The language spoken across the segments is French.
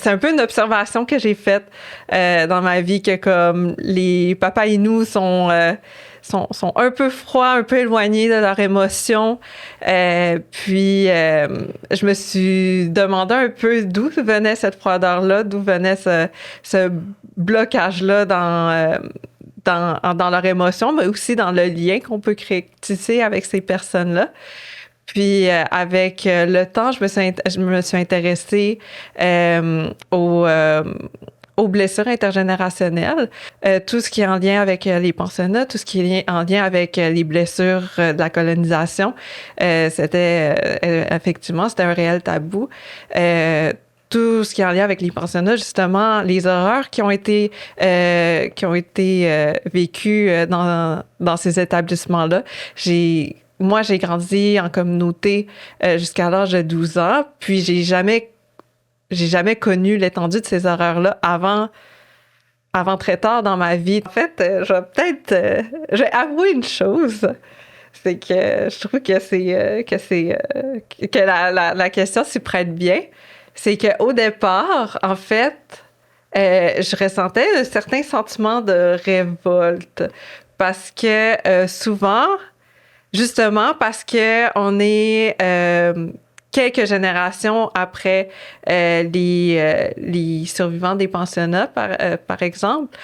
C'est un peu une observation que j'ai faite dans ma vie, que comme les papas Inus sont un peu froids, un peu éloignés de leurs émotions. Puis, je me suis demandé un peu d'où venait cette froideur-là, d'où venait ce blocage-là dans leur émotion, mais aussi dans le lien qu'on peut créer, tisser avec ces personnes-là. Puis avec le temps, je me suis intéressée aux blessures intergénérationnelles, tout ce qui est en lien avec les pensionnats, tout ce qui est en lien avec les blessures de la colonisation. Effectivement, c'était un réel tabou. Tout ce qui est en lien avec les pensionnats, justement, les horreurs qui ont été vécues dans ces établissements-là. Moi, j'ai grandi en communauté jusqu'à l'âge de 12 ans, puis j'ai jamais connu l'étendue de ces horreurs-là avant très tard dans ma vie. En fait, je vais avouer une chose, c'est que je trouve que la question s'y prête bien. C'est qu'au départ, en fait, je ressentais certains sentiments de révolte parce que souvent, justement parce que on est quelques générations après les survivants des pensionnats, par exemple.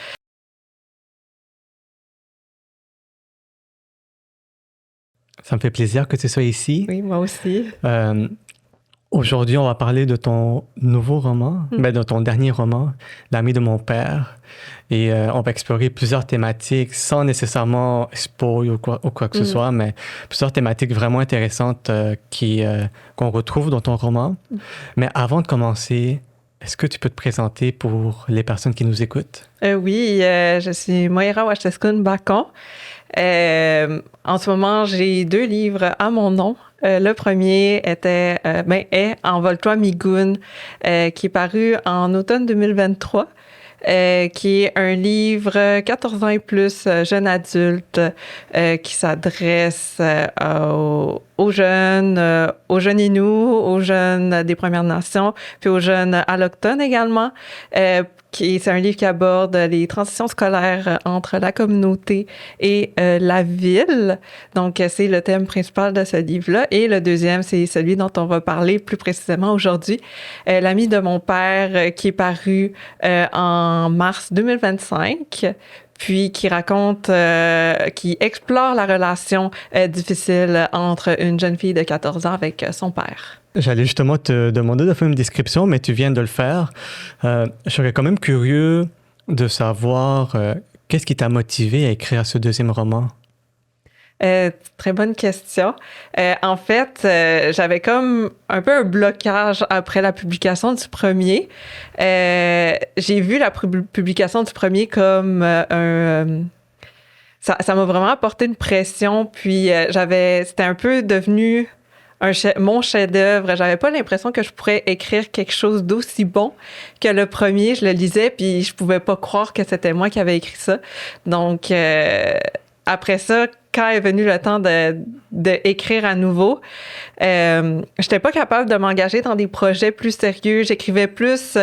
Ça me fait plaisir que tu sois ici. Oui, moi aussi. Aujourd'hui, on va parler de ton nouveau roman, de ton dernier roman, L'ami de mon père. Et on va explorer plusieurs thématiques sans nécessairement spoil ou quoi que ce soit, mais plusieurs thématiques vraiment intéressantes qu'on retrouve dans ton roman. Mais avant de commencer, est-ce que tu peux te présenter pour les personnes qui nous écoutent? Oui, je suis Moira Wacheskun Bacon. En ce moment, j'ai 2 livres à mon nom. Le premier est Envole-toi Migoun, qui est paru en automne 2023. Qui est un livre 14 ans et plus, jeune adulte, qui s'adresse aux jeunes Inuits, aux jeunes des Premières Nations, puis aux jeunes allochtones également. C'est un livre qui aborde les transitions scolaires entre la communauté et la ville. Donc, c'est le thème principal de ce livre-là. Et le deuxième, c'est celui dont on va parler plus précisément aujourd'hui, L'ami de mon père, qui est paru en mars 2025, puis qui qui explore la relation difficile entre une jeune fille de 14 ans avec son père. J'allais justement te demander de faire une description, mais tu viens de le faire. Je serais quand même curieux de savoir qu'est-ce qui t'a motivé à écrire ce deuxième roman? Très bonne question. En fait, j'avais comme un peu un blocage après la publication du premier. J'ai vu la publication du premier comme ça m'a vraiment apporté une pression, puis c'était un peu devenu mon chef-d'œuvre. J'avais pas l'impression que je pourrais écrire quelque chose d'aussi bon que le premier. Je le lisais, puis je pouvais pas croire que c'était moi qui avais écrit ça. Donc, après ça, quand est venu le temps de écrire à nouveau, j'étais pas capable de m'engager dans des projets plus sérieux. J'écrivais plus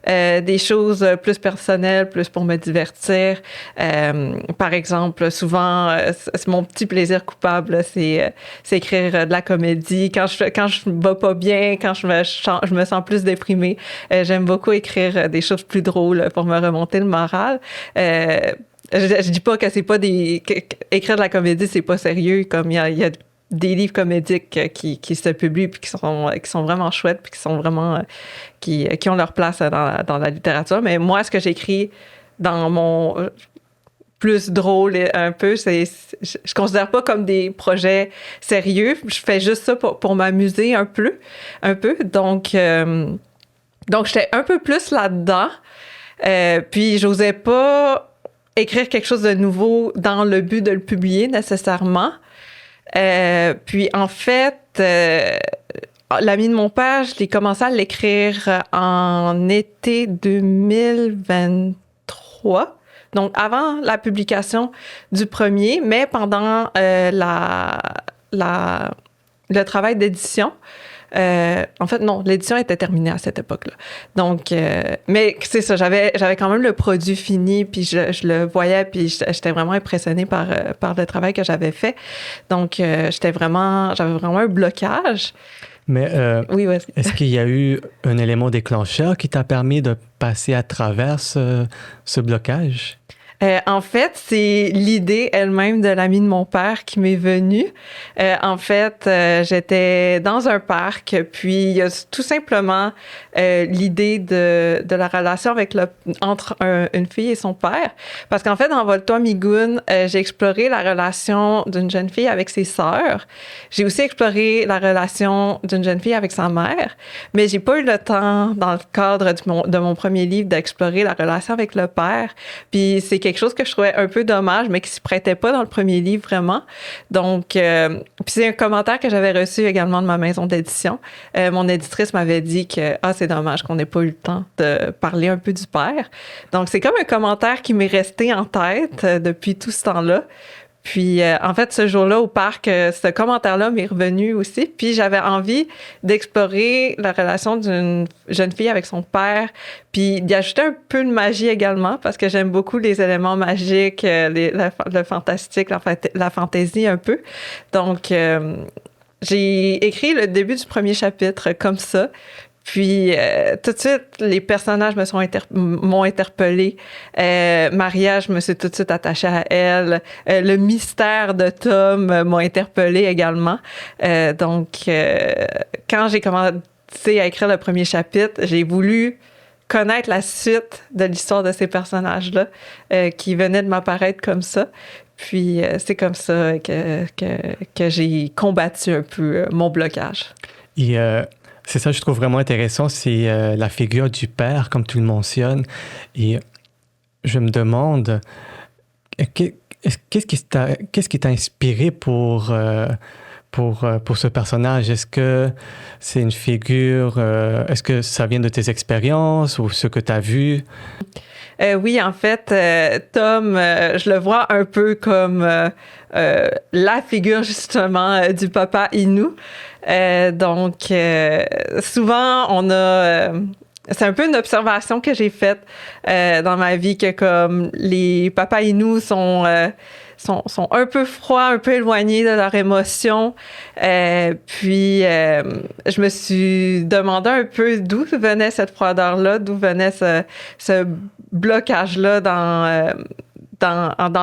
des choses plus personnelles, plus pour me divertir. Par exemple, souvent, c'est mon petit plaisir coupable, c'est écrire de la comédie. Quand je vais pas bien, quand je me sens plus déprimée, j'aime beaucoup écrire des choses plus drôles pour me remonter le moral. Je dis pas que c'est pas écrire de la comédie, c'est pas sérieux, comme il y a des livres comédiques qui se publient puis qui sont vraiment chouettes puis qui sont vraiment qui ont leur place dans la littérature. Mais moi, ce que j'écris dans mon plus drôle un peu, je considère pas comme des projets sérieux. Je fais juste ça pour m'amuser un peu. Donc j'étais un peu plus là-dedans. Puis j'osais pas écrire quelque chose de nouveau dans le but de le publier nécessairement. Puis en fait, L'ami de mon père, je l'ai commencé à l'écrire en été 2023. Donc avant la publication du premier, mais pendant le travail d'édition. En fait, non, l'édition était terminée à cette époque-là. Donc, mais c'est ça, j'avais quand même le produit fini, puis je le voyais, puis j'étais vraiment impressionnée par le travail que j'avais fait. Donc, j'avais vraiment un blocage. Mais Oui, ouais. est-ce qu'il y a eu un élément déclencheur qui t'a permis de passer à travers ce blocage? En fait, c'est l'idée elle-même de l'ami de mon père qui m'est venue. En fait, j'étais dans un parc, puis il y a tout simplement l'idée de la relation entre une fille et son père. Parce qu'en fait, dans Vole-toi Migoun, j'ai exploré la relation d'une jeune fille avec ses sœurs. J'ai aussi exploré la relation d'une jeune fille avec sa mère, mais j'ai pas eu le temps, dans le cadre de mon premier livre, d'explorer la relation avec le père. Puis c'est quelque chose que je trouvais un peu dommage, mais qui s'y prêtait pas dans le premier livre vraiment. Donc, puis c'est un commentaire que j'avais reçu également de ma maison d'édition. Mon éditrice m'avait dit que c'est dommage qu'on n'ait pas eu le temps de parler un peu du père. Donc, c'est comme un commentaire qui m'est resté en tête depuis tout ce temps-là. Puis, en fait, ce jour-là, au parc, ce commentaire-là m'est revenu aussi. Puis, j'avais envie d'explorer la relation d'une jeune fille avec son père, puis d'y ajouter un peu de magie également, parce que j'aime beaucoup les éléments magiques, le fantastique, la fantaisie un peu. Donc, j'ai écrit le début du premier chapitre comme ça. Puis, tout de suite, les personnages m'ont interpellée. Maria, je me suis tout de suite attachée à elle. Le mystère de Tom m'a interpellée également. Donc, quand j'ai commencé à écrire le premier chapitre, j'ai voulu connaître la suite de l'histoire de ces personnages-là qui venaient de m'apparaître comme ça. Puis, c'est comme ça que j'ai combattu un peu mon blocage. Et c'est ça que je trouve vraiment intéressant, c'est la figure du père, comme tu le mentionnes. Et je me demande, qu'est-ce qui t'a inspiré pour ce personnage? Est-ce que c'est une figure, est-ce que ça vient de tes expériences ou ce que tu as vu? Oui, en fait, Tom, je le vois un peu comme la figure justement du papa Inou. Donc, souvent, c'est un peu une observation que j'ai faite dans ma vie que comme les papas Inou sont un peu froids, un peu éloignés de leurs émotions. Puis, je me suis demandé un peu d'où venait cette froideur-là, d'où venait ce blocage-là dans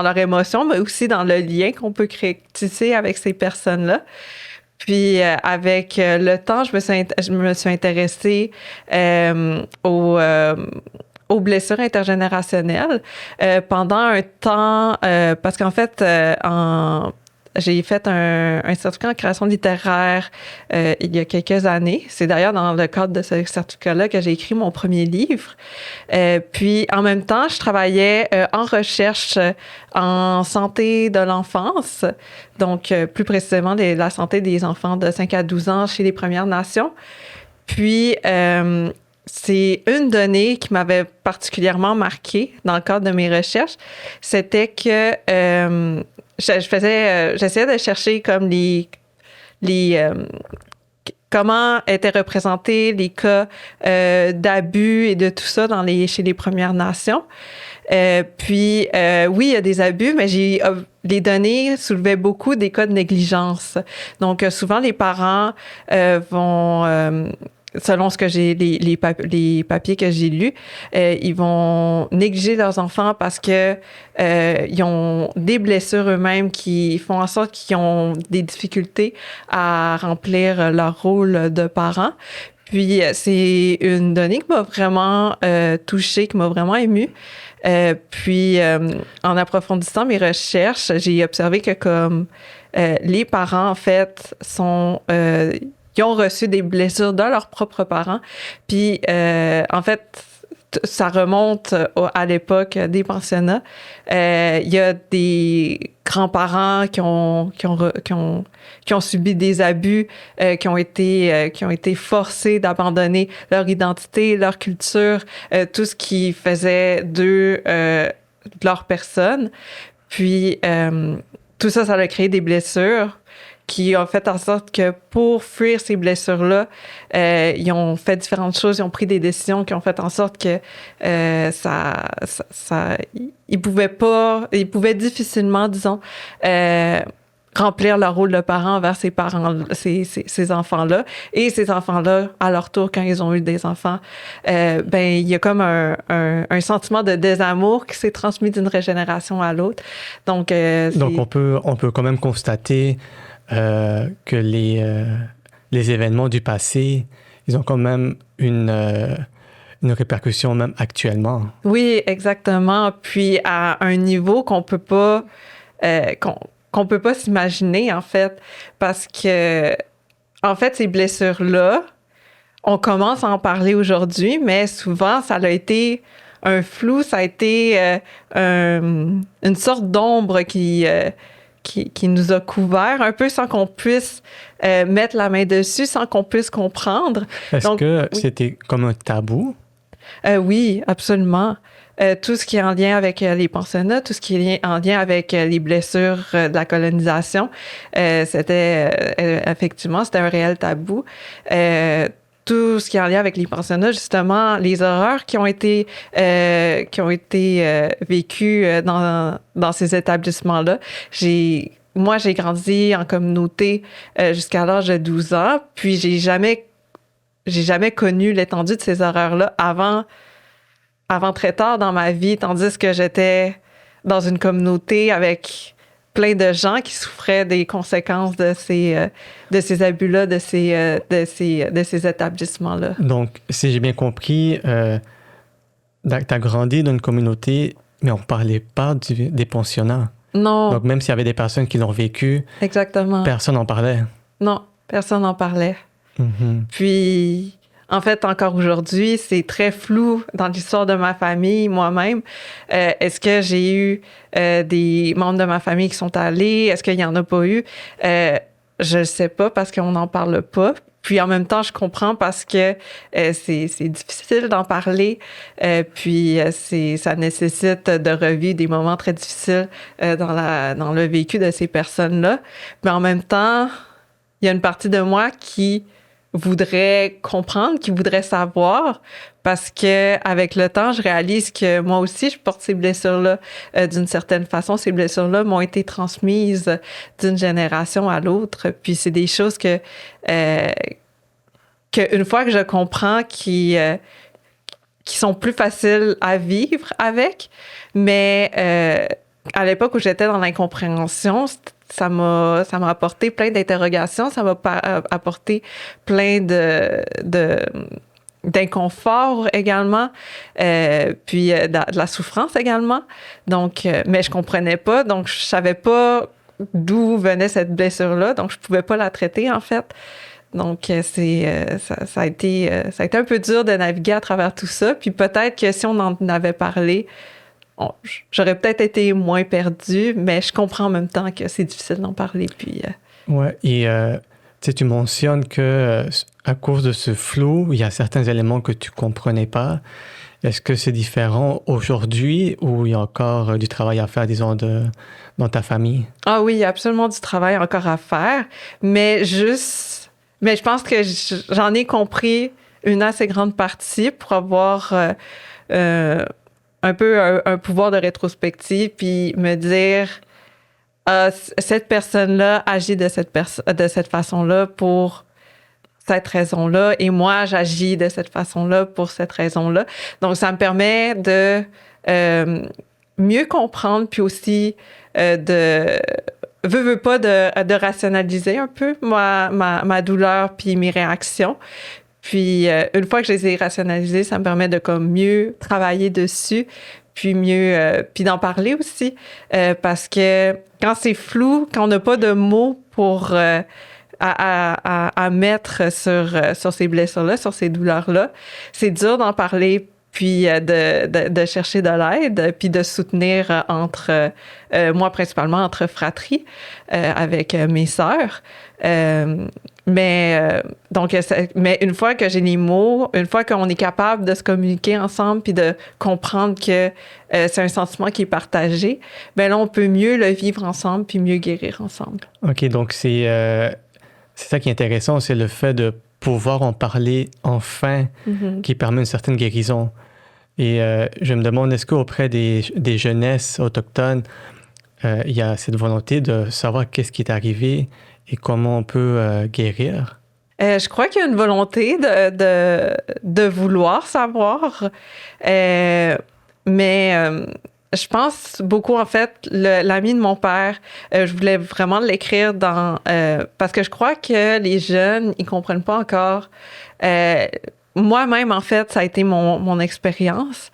leur émotion, mais aussi dans le lien qu'on peut tisser avec ces personnes-là. Puis, avec le temps, je me suis intéressée aux blessures intergénérationnelles pendant un temps, parce qu'en fait, j'ai fait un certificat en création littéraire il y a quelques années. C'est d'ailleurs dans le cadre de ce certificat-là que j'ai écrit mon premier livre. Puis, en même temps, je travaillais en recherche en santé de l'enfance, donc plus précisément la santé des enfants de 5 à 12 ans chez les Premières Nations. Puis, c'est une donnée qui m'avait particulièrement marquée dans le cadre de mes recherches, c'était que j'essayais de chercher comme comment étaient représentés les cas d'abus et de tout ça chez les Premières Nations. Puis, oui, il y a des abus, mais les données soulevaient beaucoup des cas de négligence. Donc, souvent, les parents vont... selon ce que les papiers que j'ai lus, ils vont négliger leurs enfants parce que ils ont des blessures eux-mêmes qui font en sorte qu'ils ont des difficultés à remplir leur rôle de parents. Puis, c'est une donnée qui m'a vraiment touchée, qui m'a vraiment émue. Puis, en approfondissant mes recherches, j'ai observé que comme les parents, en fait, ils ont reçu des blessures de leurs propres parents. Puis, en fait, ça remonte à l'époque des pensionnats. Il y a des grands-parents qui ont subi des abus, qui ont été forcés d'abandonner leur identité, leur culture, tout ce qui faisait d'eux leur personne. Puis, tout ça, ça a créé des blessures qui ont fait en sorte que pour fuir ces blessures-là, ils ont fait différentes choses, ils ont pris des décisions qui ont fait en sorte que ils pouvaient difficilement, disons, remplir leur rôle de parent envers ces enfants-là. Et ces enfants-là, à leur tour, quand ils ont eu des enfants, il y a comme un sentiment de désamour qui s'est transmis d'une régénération à l'autre. Donc on peut quand même constater que les événements du passé, ils ont quand même une répercussion même actuellement. Oui, exactement. Puis à un niveau qu'on peut pas s'imaginer, en fait, parce que, en fait, ces blessures-là, on commence à en parler aujourd'hui, mais souvent, ça a été un flou, ça a été une sorte d'ombre qui nous a couverts un peu sans qu'on puisse mettre la main dessus, sans qu'on puisse comprendre. Est-ce que c'était comme un tabou? Oui, absolument. Tout ce qui est en lien avec les pensionnats, tout ce qui est en lien avec les blessures de la colonisation, effectivement, c'était un réel tabou. Tout ce qui est en lien avec les pensionnats, justement, les horreurs qui ont été vécues dans ces établissements-là. Moi, j'ai grandi en communauté jusqu'à l'âge de 12 ans, puis j'ai jamais connu l'étendue de ces horreurs-là avant très tard dans ma vie, tandis que j'étais dans une communauté avec plein de gens qui souffraient des conséquences de ces abus-là, de ces établissements-là. Donc, si j'ai bien compris, tu as grandi dans une communauté, mais on ne parlait pas des pensionnats. Non. Donc, même s'il y avait des personnes qui l'ont vécu, exactement, personne n'en parlait. Non, personne n'en parlait. Mm-hmm. Puis, en fait, encore aujourd'hui, c'est très flou dans l'histoire de ma famille, moi-même. Est-ce que j'ai eu des membres de ma famille qui sont allés? Est-ce qu'il n'y en a pas eu? Je ne sais pas parce qu'on n'en parle pas. Puis en même temps, je comprends parce que c'est difficile d'en parler. Puis ça nécessite de revivre des moments très difficiles dans le vécu de ces personnes-là. Mais en même temps, il y a une partie de moi qui voudrais comprendre, qui voudrait savoir, parce que avec le temps, je réalise que moi aussi, je porte ces blessures-là d'une certaine façon. Ces blessures-là m'ont été transmises d'une génération à l'autre. Puis c'est des choses que une fois que je comprends, qui sont plus faciles à vivre avec, mais à l'époque où j'étais dans l'incompréhension, ça m'a apporté plein d'interrogations, ça m'a apporté plein d'inconfort également, puis de la souffrance également. Donc, mais je comprenais pas, donc je savais pas d'où venait cette blessure-là, donc je pouvais pas la traiter en fait. Donc, ça a été un peu dur de naviguer à travers tout ça. Puis peut-être que si on en avait parlé, j'aurais peut-être été moins perdue, mais je comprends en même temps que c'est difficile d'en parler. Puis, ouais, et tu mentionnes que à cause de ce flou, il y a certains éléments que tu comprenais pas. Est-ce que c'est différent aujourd'hui ou il y a encore du travail à faire, disons, dans ta famille? Ah oui, il y a absolument du travail encore à faire, mais je pense que j'en ai compris une assez grande partie pour avoir un peu un pouvoir de rétrospective, puis me dire cette personne-là agit de cette façon-là pour cette raison-là, et moi, j'agis de cette façon-là pour cette raison-là. Donc, ça me permet de mieux comprendre, puis aussi veux pas de rationaliser un peu ma douleur puis mes réactions. Puis une fois que je les ai rationalisées, ça me permet de comme mieux travailler dessus, puis puis d'en parler aussi, parce que quand c'est flou, quand on n'a pas de mots pour à mettre sur ces blessures-là, sur ces douleurs-là, c'est dur d'en parler, puis de chercher de l'aide, puis de soutenir moi principalement entre fratries avec mes sœurs. mais une fois que j'ai les mots, une fois qu'on est capable de se communiquer ensemble puis de comprendre que c'est un sentiment qui est partagé, ben là, on peut mieux le vivre ensemble puis mieux guérir ensemble. OK, donc c'est ça qui est intéressant, c'est le fait de pouvoir en parler enfin qui permet une certaine guérison. Et je me demande, est-ce qu'auprès des jeunesses autochtones, il y a cette volonté de savoir qu'est-ce qui est arrivé et comment on peut guérir? Je crois qu'il y a une volonté de vouloir savoir, mais je pense beaucoup, en fait, l'ami de mon père, je voulais vraiment l'écrire parce que je crois que les jeunes, ils comprennent pas encore. Moi-même, en fait, ça a été mon expérience.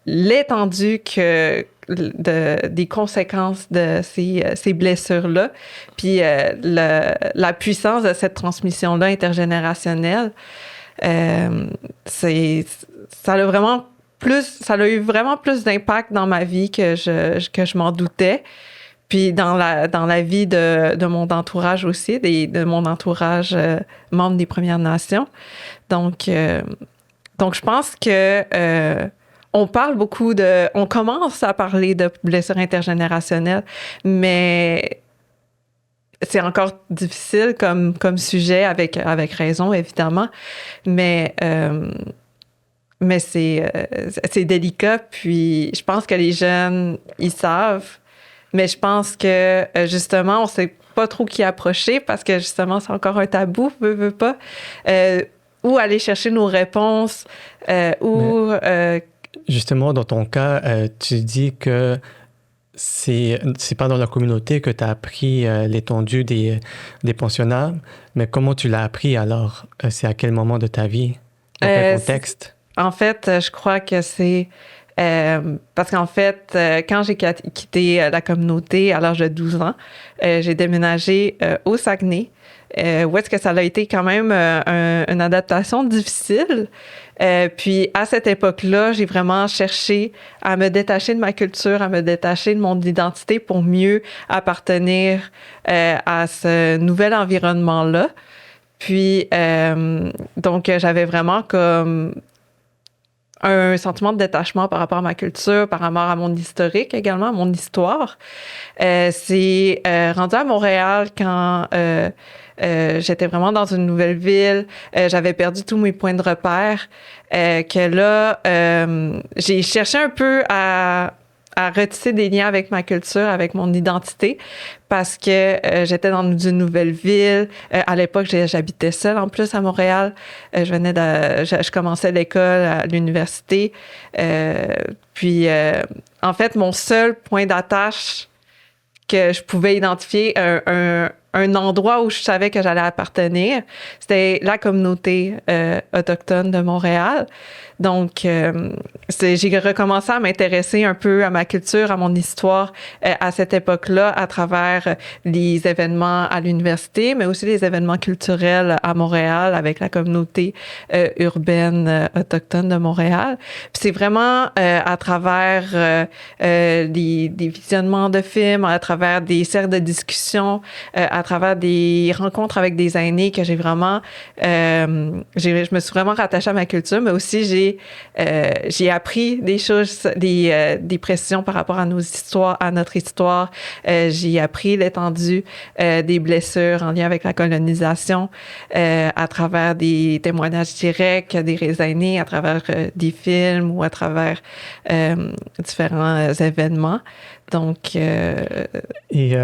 L'étendue des conséquences de ces blessures-là, puis la puissance de cette transmission-là intergénérationnelle, ça a eu vraiment plus d'impact dans ma vie que je m'en doutais. Puis dans la vie de mon entourage aussi, de mon entourage membre des Premières Nations. Donc je pense que on parle beaucoup on commence à parler de blessures intergénérationnelles, mais c'est encore difficile comme sujet avec raison, évidemment. Mais c'est délicat, puis je pense que les jeunes, ils savent. Mais je pense que, justement, on sait pas trop qui approcher parce que, justement, c'est encore un tabou, veut pas. Où aller chercher nos réponses, Justement, dans ton cas, tu dis que c'est pas dans la communauté que tu as appris l'étendue des pensionnats, mais comment tu l'as appris alors? C'est à quel moment de ta vie? Dans quel contexte? En fait, je crois que c'est parce qu'en fait, quand j'ai quitté la communauté à l'âge de 12 ans, j'ai déménagé au Saguenay, où est-ce que ça a été quand même une adaptation difficile. Puis à cette époque-là, j'ai vraiment cherché à me détacher de ma culture, à me détacher de mon identité pour mieux appartenir à ce nouvel environnement-là. Puis, donc, j'avais vraiment comme un sentiment de détachement par rapport à ma culture, par rapport à mon historique également, à mon histoire. C'est rendu à Montréal quand j'étais vraiment dans une nouvelle ville. J'avais perdu tous mes points de repère. Que là, j'ai cherché un peu à retisser des liens avec ma culture, avec mon identité, parce que j'étais dans une nouvelle ville. À l'époque, j'habitais seule en plus à Montréal. Je commençais l'école à l'université. Puis, en fait, mon seul point d'attache que je pouvais identifier, un endroit où je savais que j'allais appartenir, c'était la communauté autochtone de Montréal. Donc, j'ai recommencé à m'intéresser un peu à ma culture, à mon histoire à cette époque-là, à travers les événements à l'université, mais aussi les événements culturels à Montréal avec la communauté urbaine autochtone de Montréal. Puis c'est vraiment à travers des visionnements de films, à travers des cercles de discussion, à travers des rencontres avec des aînés que j'ai vraiment... je me suis vraiment rattachée à ma culture, mais aussi j'ai appris des choses, des précisions par rapport à nos histoires, à notre histoire. J'ai appris l'étendue des blessures en lien avec la colonisation à travers des témoignages directs des aînés, à travers des films ou à travers différents événements. Donc... Et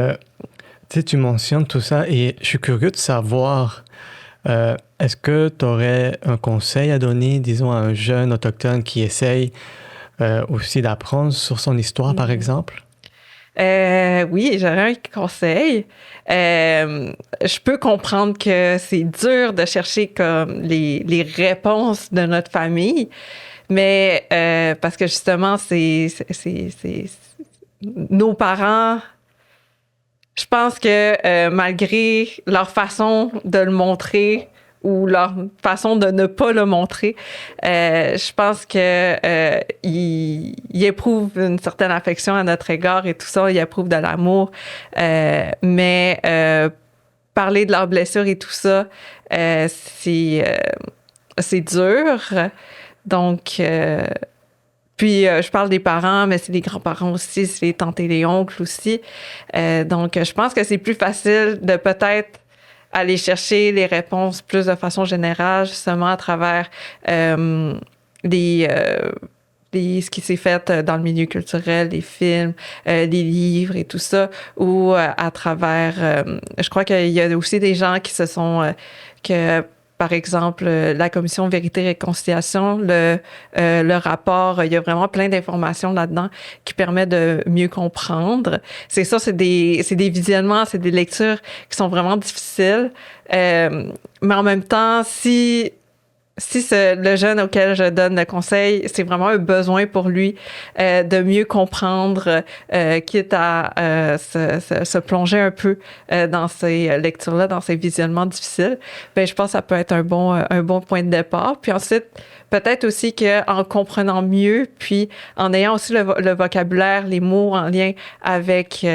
tu sais, tu mentionnes tout ça et je suis curieux de savoir... est-ce que tu aurais un conseil à donner, disons, à un jeune autochtone qui essaye aussi d'apprendre sur son histoire, par exemple? Oui, j'aurais un conseil. Je peux comprendre que c'est dur de chercher comme les réponses de notre famille, mais parce que justement, c'est nos parents... Je pense que malgré leur façon de le montrer ou leur façon de ne pas le montrer, je pense que ils éprouvent une certaine affection à notre égard et tout ça, ils éprouvent de l'amour, mais parler de leurs blessures et tout ça, c'est dur. Donc, puis je parle des parents, mais c'est les grands-parents aussi, c'est les tantes et les oncles aussi. Donc, je pense que c'est plus facile de peut-être aller chercher les réponses plus de façon générale, justement à travers ce qui s'est fait dans le milieu culturel, les films, les livres et tout ça, ou à travers... je crois qu'il y a aussi des gens qui se sont... par exemple, la commission Vérité et Réconciliation, le rapport, il y a vraiment plein d'informations là-dedans qui permettent de mieux comprendre. C'est ça, c'est des visionnements, c'est des lectures qui sont vraiment difficiles. Mais en même temps, si le jeune auquel je donne le conseil, c'est vraiment un besoin pour lui de mieux comprendre, quitte à se plonger un peu dans ces lectures-là, dans ces visionnements difficiles, ben je pense que ça peut être un bon point de départ. Puis ensuite, peut-être aussi qu'en comprenant mieux, puis en ayant aussi le vocabulaire, les mots en lien avec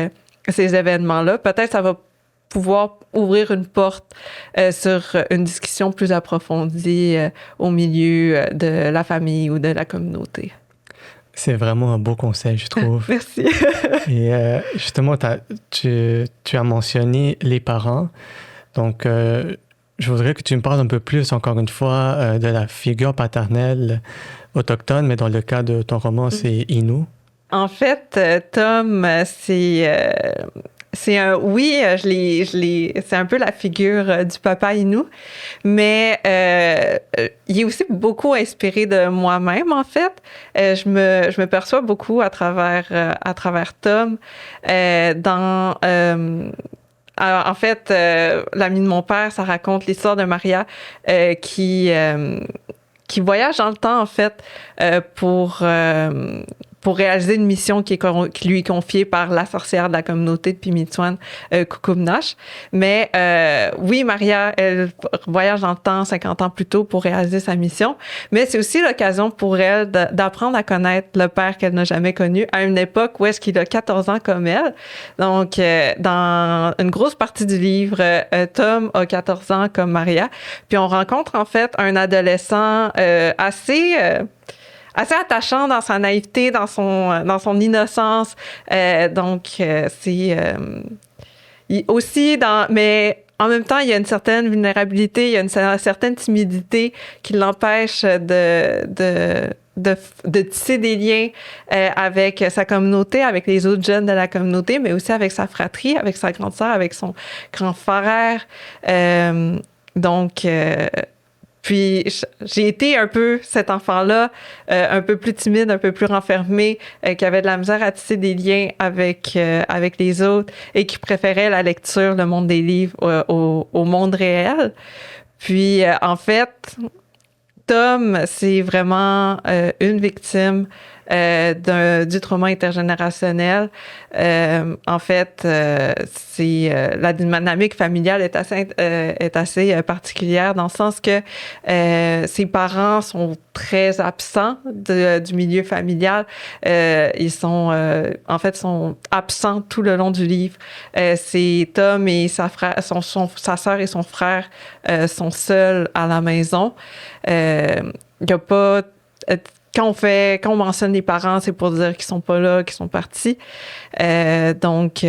ces événements-là, peut-être ça va pouvoir ouvrir une porte sur une discussion plus approfondie au milieu de la famille ou de la communauté. C'est vraiment un beau conseil, je trouve. Merci. Et justement, tu as mentionné les parents. Donc, je voudrais que tu me parles un peu plus, encore une fois, de la figure paternelle autochtone, mais dans le cas de ton roman, c'est Innu. En fait, Tom, c'est un peu la figure du papa Innu, mais il est aussi beaucoup inspiré de moi-même, en fait. Je me perçois beaucoup à travers Tom en fait, l'ami de mon père, ça raconte l'histoire de Maria qui voyage dans le temps, en fait, pour réaliser une mission qui lui est confiée par la sorcière de la communauté de Pimictuan, Kukumnash. Mais oui, Maria, elle voyage dans le temps 50 ans plus tôt pour réaliser sa mission, mais c'est aussi l'occasion pour elle d'apprendre à connaître le père qu'elle n'a jamais connu à une époque où est-ce qu'il a 14 ans comme elle. Donc, dans une grosse partie du livre, Tom a 14 ans comme Maria, puis on rencontre en fait un adolescent assez attachant dans sa naïveté, dans son innocence. Mais en même temps, il y a une certaine vulnérabilité, il y a une certaine timidité qui l'empêche de tisser des liens avec sa communauté, avec les autres jeunes de la communauté, mais aussi avec sa fratrie, avec sa grande sœur, avec son grand frère. Puis j'ai été un peu cet enfant-là, un peu plus timide, un peu plus renfermé, qui avait de la misère à tisser des liens avec les autres et qui préférait la lecture, le monde des livres au monde réel. Puis en fait, Tom, c'est vraiment une victime du trauma intergénérationnel. En fait, la dynamique familiale est assez particulière dans le sens que ses parents sont très absents du milieu familial. Ils sont absents tout le long du livre. C'est Tom et sa sœur et son frère sont seuls à la maison. Il n'y a pas... Quand on mentionne les parents, c'est pour dire qu'ils sont pas là, qu'ils sont partis. Donc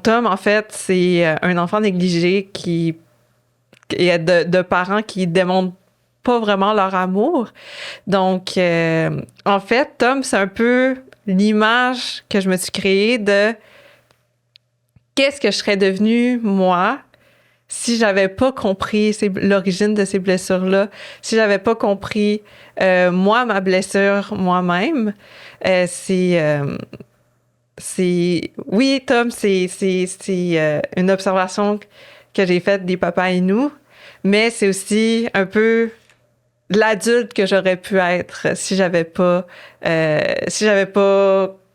Tom, en fait, c'est un enfant négligé et de parents qui démontrent pas vraiment leur amour. Donc, en fait, Tom, c'est un peu l'image que je me suis créée de qu'est-ce que je serais devenue, moi, si j'avais pas compris l'origine de ces blessures-là, si j'avais pas compris ma blessure moi-même, oui, Tom, c'est une observation que j'ai faite des papas Innu, mais c'est aussi un peu l'adulte que j'aurais pu être si j'avais pas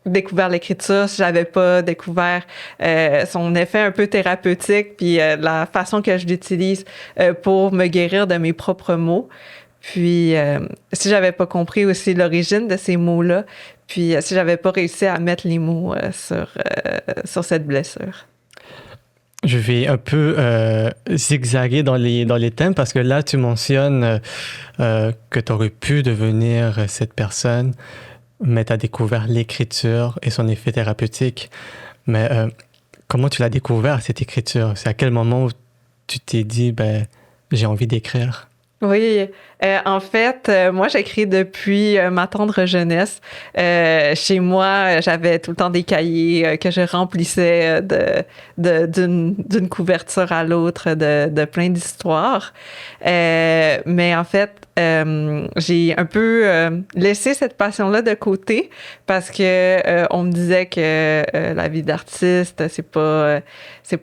découvert l'écriture, si j'avais pas découvert son effet un peu thérapeutique, puis la façon que je l'utilise pour me guérir de mes propres mots. Puis si j'avais pas compris aussi l'origine de ces mots-là, puis si j'avais pas réussi à mettre les mots sur cette blessure. Je vais un peu zigzaguer dans les thèmes parce que là, tu mentionnes que tu aurais pu devenir cette personne, mais tu as découvert l'écriture et son effet thérapeutique. Mais comment tu l'as découvert, cette écriture? C'est à quel moment où tu t'es dit, ben, j'ai envie d'écrire? Oui, en fait, moi, j'écris depuis ma tendre jeunesse. Chez moi, j'avais tout le temps des cahiers que je remplissais d'une couverture à l'autre de plein d'histoires. Mais en fait, j'ai un peu laissé cette passion-là de côté parce que on me disait que la vie d'artiste, c'est pas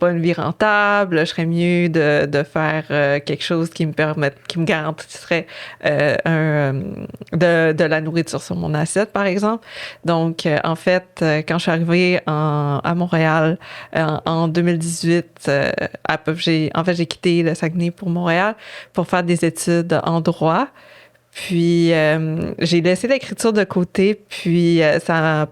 une vie rentable. Je serais mieux de faire quelque chose qui me permette, qui me garantirait de la nourriture sur mon assiette, par exemple. Donc, en fait, quand je suis arrivée à Montréal en 2018, j'ai quitté le Saguenay pour Montréal pour faire des études en droit. Puis, j'ai laissé l'écriture de côté. Puis,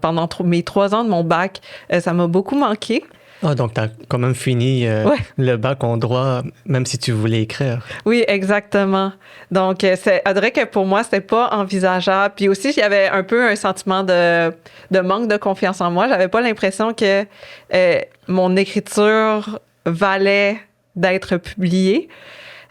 pendant mes 3 ans de mon bac, ça m'a beaucoup manqué. Ah, donc tu as quand même fini Ouais. le bac en droit, même si tu voulais écrire. Oui, exactement. Donc, on dirait que pour moi, c'était pas envisageable. Puis aussi, il y avait un peu un sentiment de manque de confiance en moi. J'avais pas l'impression que mon écriture valait d'être publiée.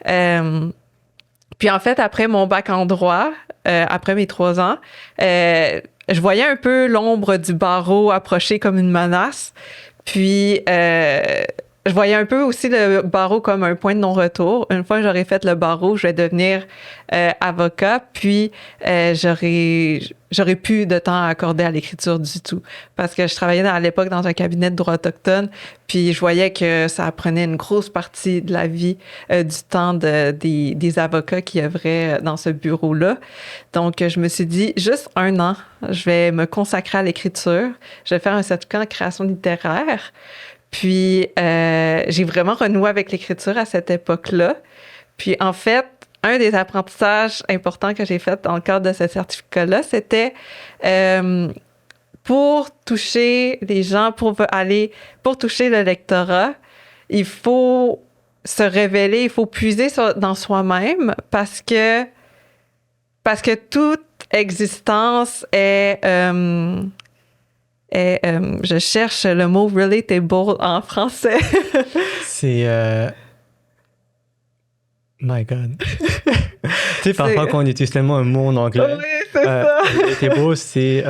Puis en fait, après mon bac en droit, après mes 3 ans, je voyais un peu l'ombre du barreau approcher comme une menace. Puis, je voyais un peu aussi le barreau comme un point de non-retour. Une fois que j'aurais fait le barreau, je vais devenir avocat, puis j'aurais plus de temps à accorder à l'écriture du tout. Parce que je travaillais à l'époque dans un cabinet de droit autochtone, puis je voyais que ça prenait une grosse partie de la vie, du temps des avocats qui œuvraient dans ce bureau-là. Donc, je me suis dit, juste 1 an, je vais me consacrer à l'écriture. Je vais faire un certificat en création littéraire. Puis, j'ai vraiment renoué avec l'écriture à cette époque-là. Puis, en fait, un des apprentissages importants que j'ai fait dans le cadre de ce certificat-là, c'était pour toucher les gens, pour toucher le lectorat, il faut se révéler, il faut puiser dans soi-même parce que toute existence est... je cherche le mot relatable en français. C'est... My God. Tu sais, parfois, quand on utilise tellement un mot en anglais, Oui, c'est ça. relatable, c'est...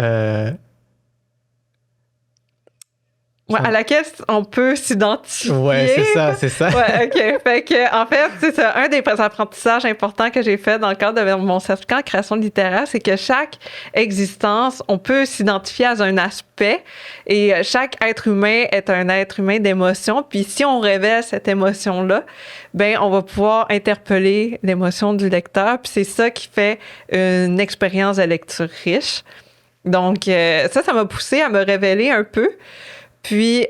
Ouais, à laquelle on peut s'identifier. Ouais, c'est ça. Ouais, OK. Fait que, en fait, c'est ça. Un des apprentissages importants que j'ai fait dans le cadre de mon certificat en création littéraire, c'est que chaque existence, on peut s'identifier à un aspect et chaque être humain est un être humain d'émotion. Puis si on révèle cette émotion-là, ben on va pouvoir interpeller l'émotion du lecteur. Puis c'est ça qui fait une expérience de lecture riche. Donc, ça m'a poussé à me révéler un peu. Puis,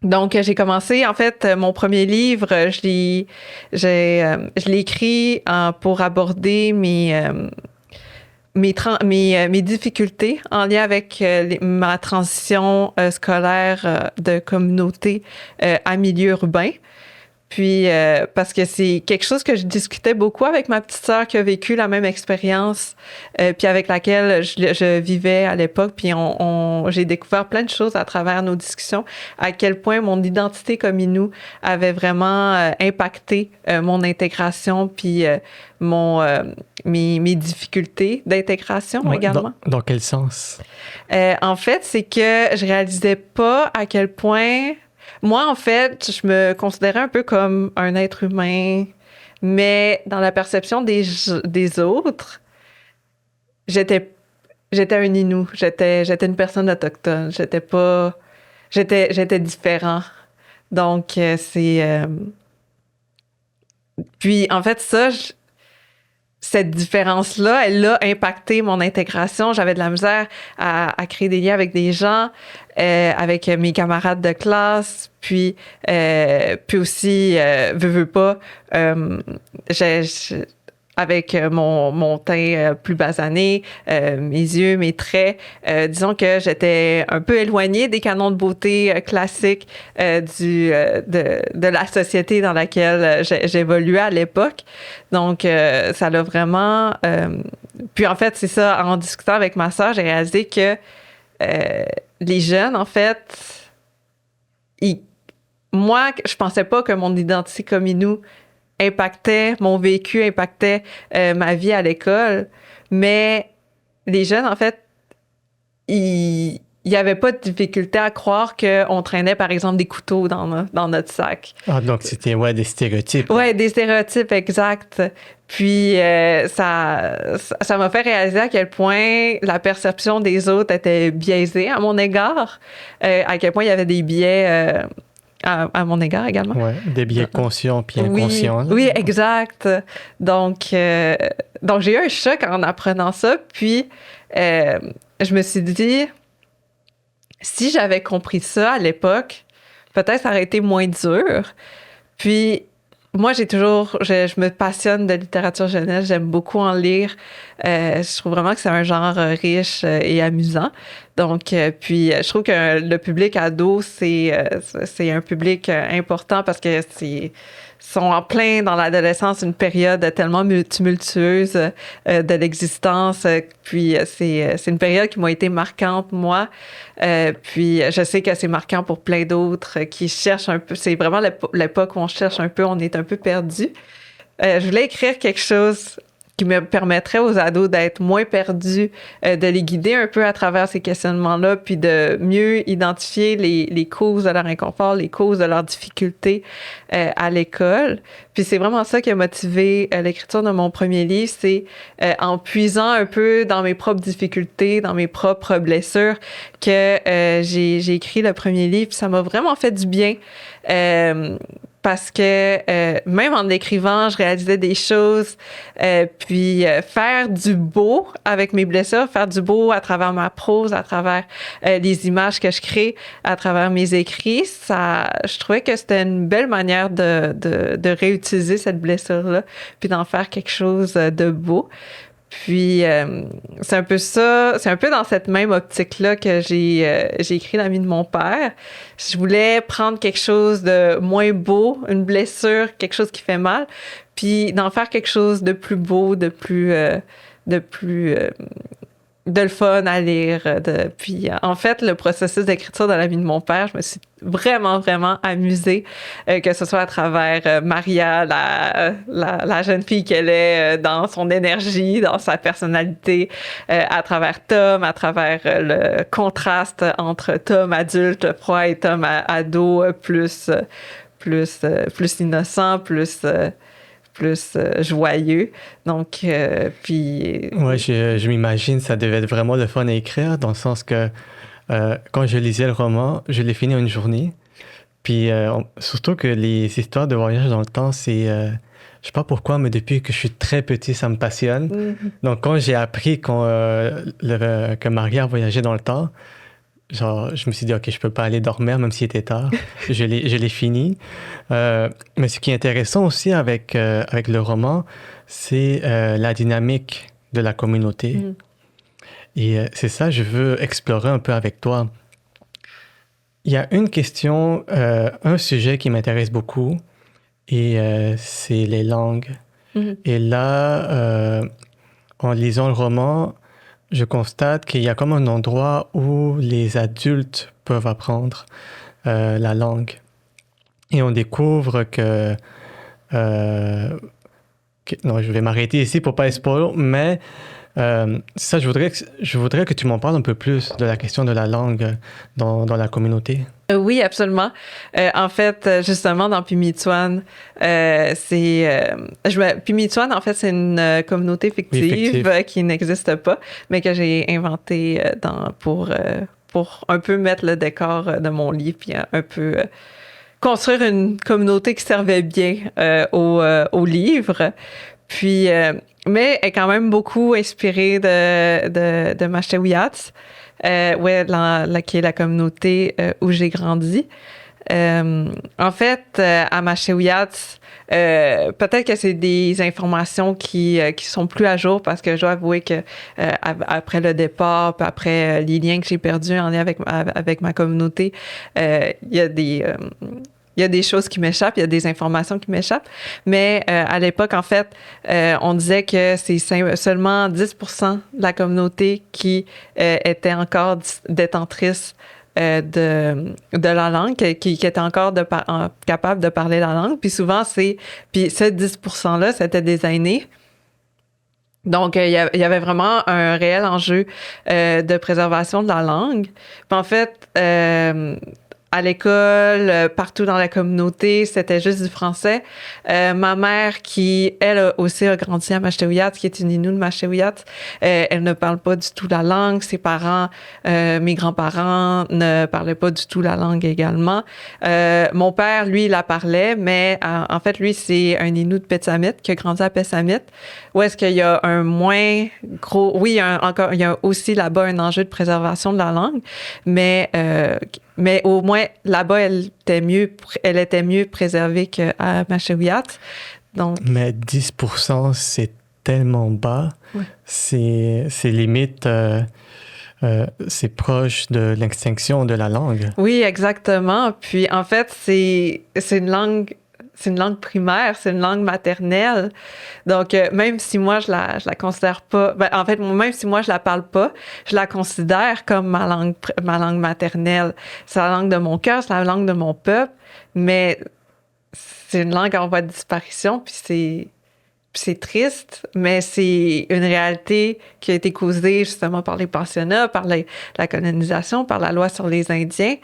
donc, j'ai commencé, en fait, mon premier livre, je l'ai écrit pour aborder mes difficultés en lien avec ma transition scolaire de communauté à milieu urbain. Puis, parce que c'est quelque chose que je discutais beaucoup avec ma petite sœur qui a vécu la même expérience, puis avec laquelle je vivais à l'époque. Puis, j'ai découvert plein de choses à travers nos discussions, à quel point mon identité comme Innu avait vraiment impacté mon intégration, puis mes difficultés d'intégration Ouais, également. Dans quel sens? En fait, c'est que je réalisais pas à quel point... Moi, en fait, je me considérais un peu comme un être humain, mais dans la perception des autres, j'étais un Innu, j'étais une personne autochtone, j'étais différent. Donc, puis en fait, cette différence-là, elle a impacté mon intégration. J'avais de la misère à créer des liens avec des gens, avec mes camarades de classe, puis aussi, veux pas, avec mon teint plus basané, mes yeux, mes traits. Disons que j'étais un peu éloignée des canons de beauté classiques de la société dans laquelle j'évoluais à l'époque. Donc, ça l'a vraiment... puis en fait, c'est ça, en discutant avec ma sœur, j'ai réalisé que les jeunes, en fait, moi, je pensais pas que mon identité comme Innu impactait mon vécu, impactait ma vie à l'école. Mais les jeunes, en fait, il n'y avait pas de difficulté à croire qu'on traînait, par exemple, des couteaux dans notre sac. Ah, donc c'était des stéréotypes. Ouais, des stéréotypes, exact. Puis ça m'a fait réaliser à quel point la perception des autres était biaisée à mon égard, à quel point il y avait des biais à mon égard également. Ouais, des biais conscients puis inconscients. Oui, exact. Donc j'ai eu un choc en apprenant ça. Puis, je me suis dit, si j'avais compris ça à l'époque, peut-être ça aurait été moins dur. Puis, moi, je me passionne de littérature jeunesse. J'aime beaucoup en lire. Je trouve vraiment que c'est un genre riche et amusant. Donc, puis, je trouve que le public ado, c'est un public important parce que sont en plein dans l'adolescence, une période tellement tumultueuse de l'existence. Puis, c'est une période qui m'a été marquante, moi. Puis, je sais que c'est marquant pour plein d'autres qui cherchent un peu. C'est vraiment l'époque où on cherche un peu, on est un peu perdu. Je voulais écrire quelque chose qui me permettrait aux ados d'être moins perdus, de les guider un peu à travers ces questionnements-là, puis de mieux identifier les causes de leur inconfort, les causes de leurs difficultés à l'école. Puis c'est vraiment ça qui a motivé l'écriture de mon premier livre, c'est en puisant un peu dans mes propres difficultés, dans mes propres blessures, que j'ai écrit le premier livre. Puis ça m'a vraiment fait du bien. Parce que même en l'écrivant, je réalisais des choses. Puis faire du beau avec mes blessures, faire du beau à travers ma prose, à travers les images que je crée, à travers mes écrits, je trouvais que c'était une belle manière de réutiliser cette blessure-là, puis d'en faire quelque chose de beau. Puis, c'est un peu ça, c'est un peu dans cette même optique-là que j'ai écrit L'ami de mon père. Je voulais prendre quelque chose de moins beau, une blessure, quelque chose qui fait mal, puis d'en faire quelque chose de plus beau, de le fun à lire. Puis, en fait, le processus d'écriture de La vie de mon père, je me suis vraiment, vraiment amusée, que ce soit à travers Maria, la jeune fille qu'elle est, dans son énergie, dans sa personnalité, à travers Tom, à travers le contraste entre Tom adulte, froid, et Tom ado, plus innocent, plus joyeux. Donc, puis... Ouais, je m'imagine, ça devait être vraiment le fun à écrire, dans le sens que quand je lisais le roman, je l'ai fini en une journée. Puis surtout que les histoires de voyage dans le temps, c'est... je sais pas pourquoi, mais depuis que je suis très petit, ça me passionne. Mm-hmm. Donc, quand j'ai appris que Maria voyageait dans le temps, genre, je me suis dit, OK, je peux pas aller dormir, même s'il était tard. Je l'ai fini. Mais ce qui est intéressant aussi avec le roman, c'est la dynamique de la communauté. Mm. Et c'est ça que je veux explorer un peu avec toi. Il y a une question, un sujet qui m'intéresse beaucoup, et c'est les langues. Mm. Et là, en lisant le roman, je constate qu'il y a comme un endroit où les adultes peuvent apprendre la langue. Et on découvre que non, je vais m'arrêter ici pour pas spoiler, mais ça, je voudrais que tu m'en parles un peu plus de la question de la langue dans la communauté. Oui, absolument. En fait, justement, dans Pimitsuan, Pimitsuan, en fait, c'est une communauté fictive qui n'existe pas, mais que j'ai inventée pour un peu mettre le décor de mon livre, puis un peu construire une communauté qui servait bien au livre. Puis, mais est quand même beaucoup inspirée de Mashewiyats. Qui est la communauté où j'ai grandi. En fait, à Mashewiyat, peut-être que c'est des informations qui sont plus à jour parce que je dois avouer que après le départ, puis après les liens que j'ai perdus en lien avec ma communauté, il y a des choses qui m'échappent, il y a des informations qui m'échappent. Mais à l'époque, en fait, on disait que c'est seulement 10% de la communauté qui était encore détentrice de la langue, qui était encore capable de parler la langue. Puis souvent, puis ce 10%-là, c'était des aînés. Donc, il y avait vraiment un réel enjeu de préservation de la langue. Puis en fait, à l'école, partout dans la communauté, c'était juste du français. Ma mère, qui, elle aussi a grandi à Mashewiyat, qui est une Innu de Mashewiyat, elle ne parle pas du tout la langue. Ses parents, mes grands-parents, ne parlaient pas du tout la langue également. Mon père, lui, la parlait, mais en fait, lui, c'est un Innu de Petsamit, qui a grandi à Petsamit, où est-ce qu'il y a un moins gros... Oui, il y a aussi là-bas un enjeu de préservation de la langue, mais au moins, là-bas, elle était mieux préservée qu'à Mashewiyat. Donc... Mais 10%, c'est tellement bas. Ouais. C'est limite... c'est proche de l'extinction de la langue. Oui, exactement. Puis, en fait, c'est une langue primaire, c'est une langue maternelle. Donc, même si moi, je la considère pas... en fait, même si moi, je la parle pas, je la considère comme ma langue maternelle. C'est la langue de mon cœur, c'est la langue de mon peuple, mais c'est une langue en voie de disparition, puis c'est triste, mais c'est une réalité qui a été causée justement par les pensionnats, par la colonisation, par la loi sur les Indiens.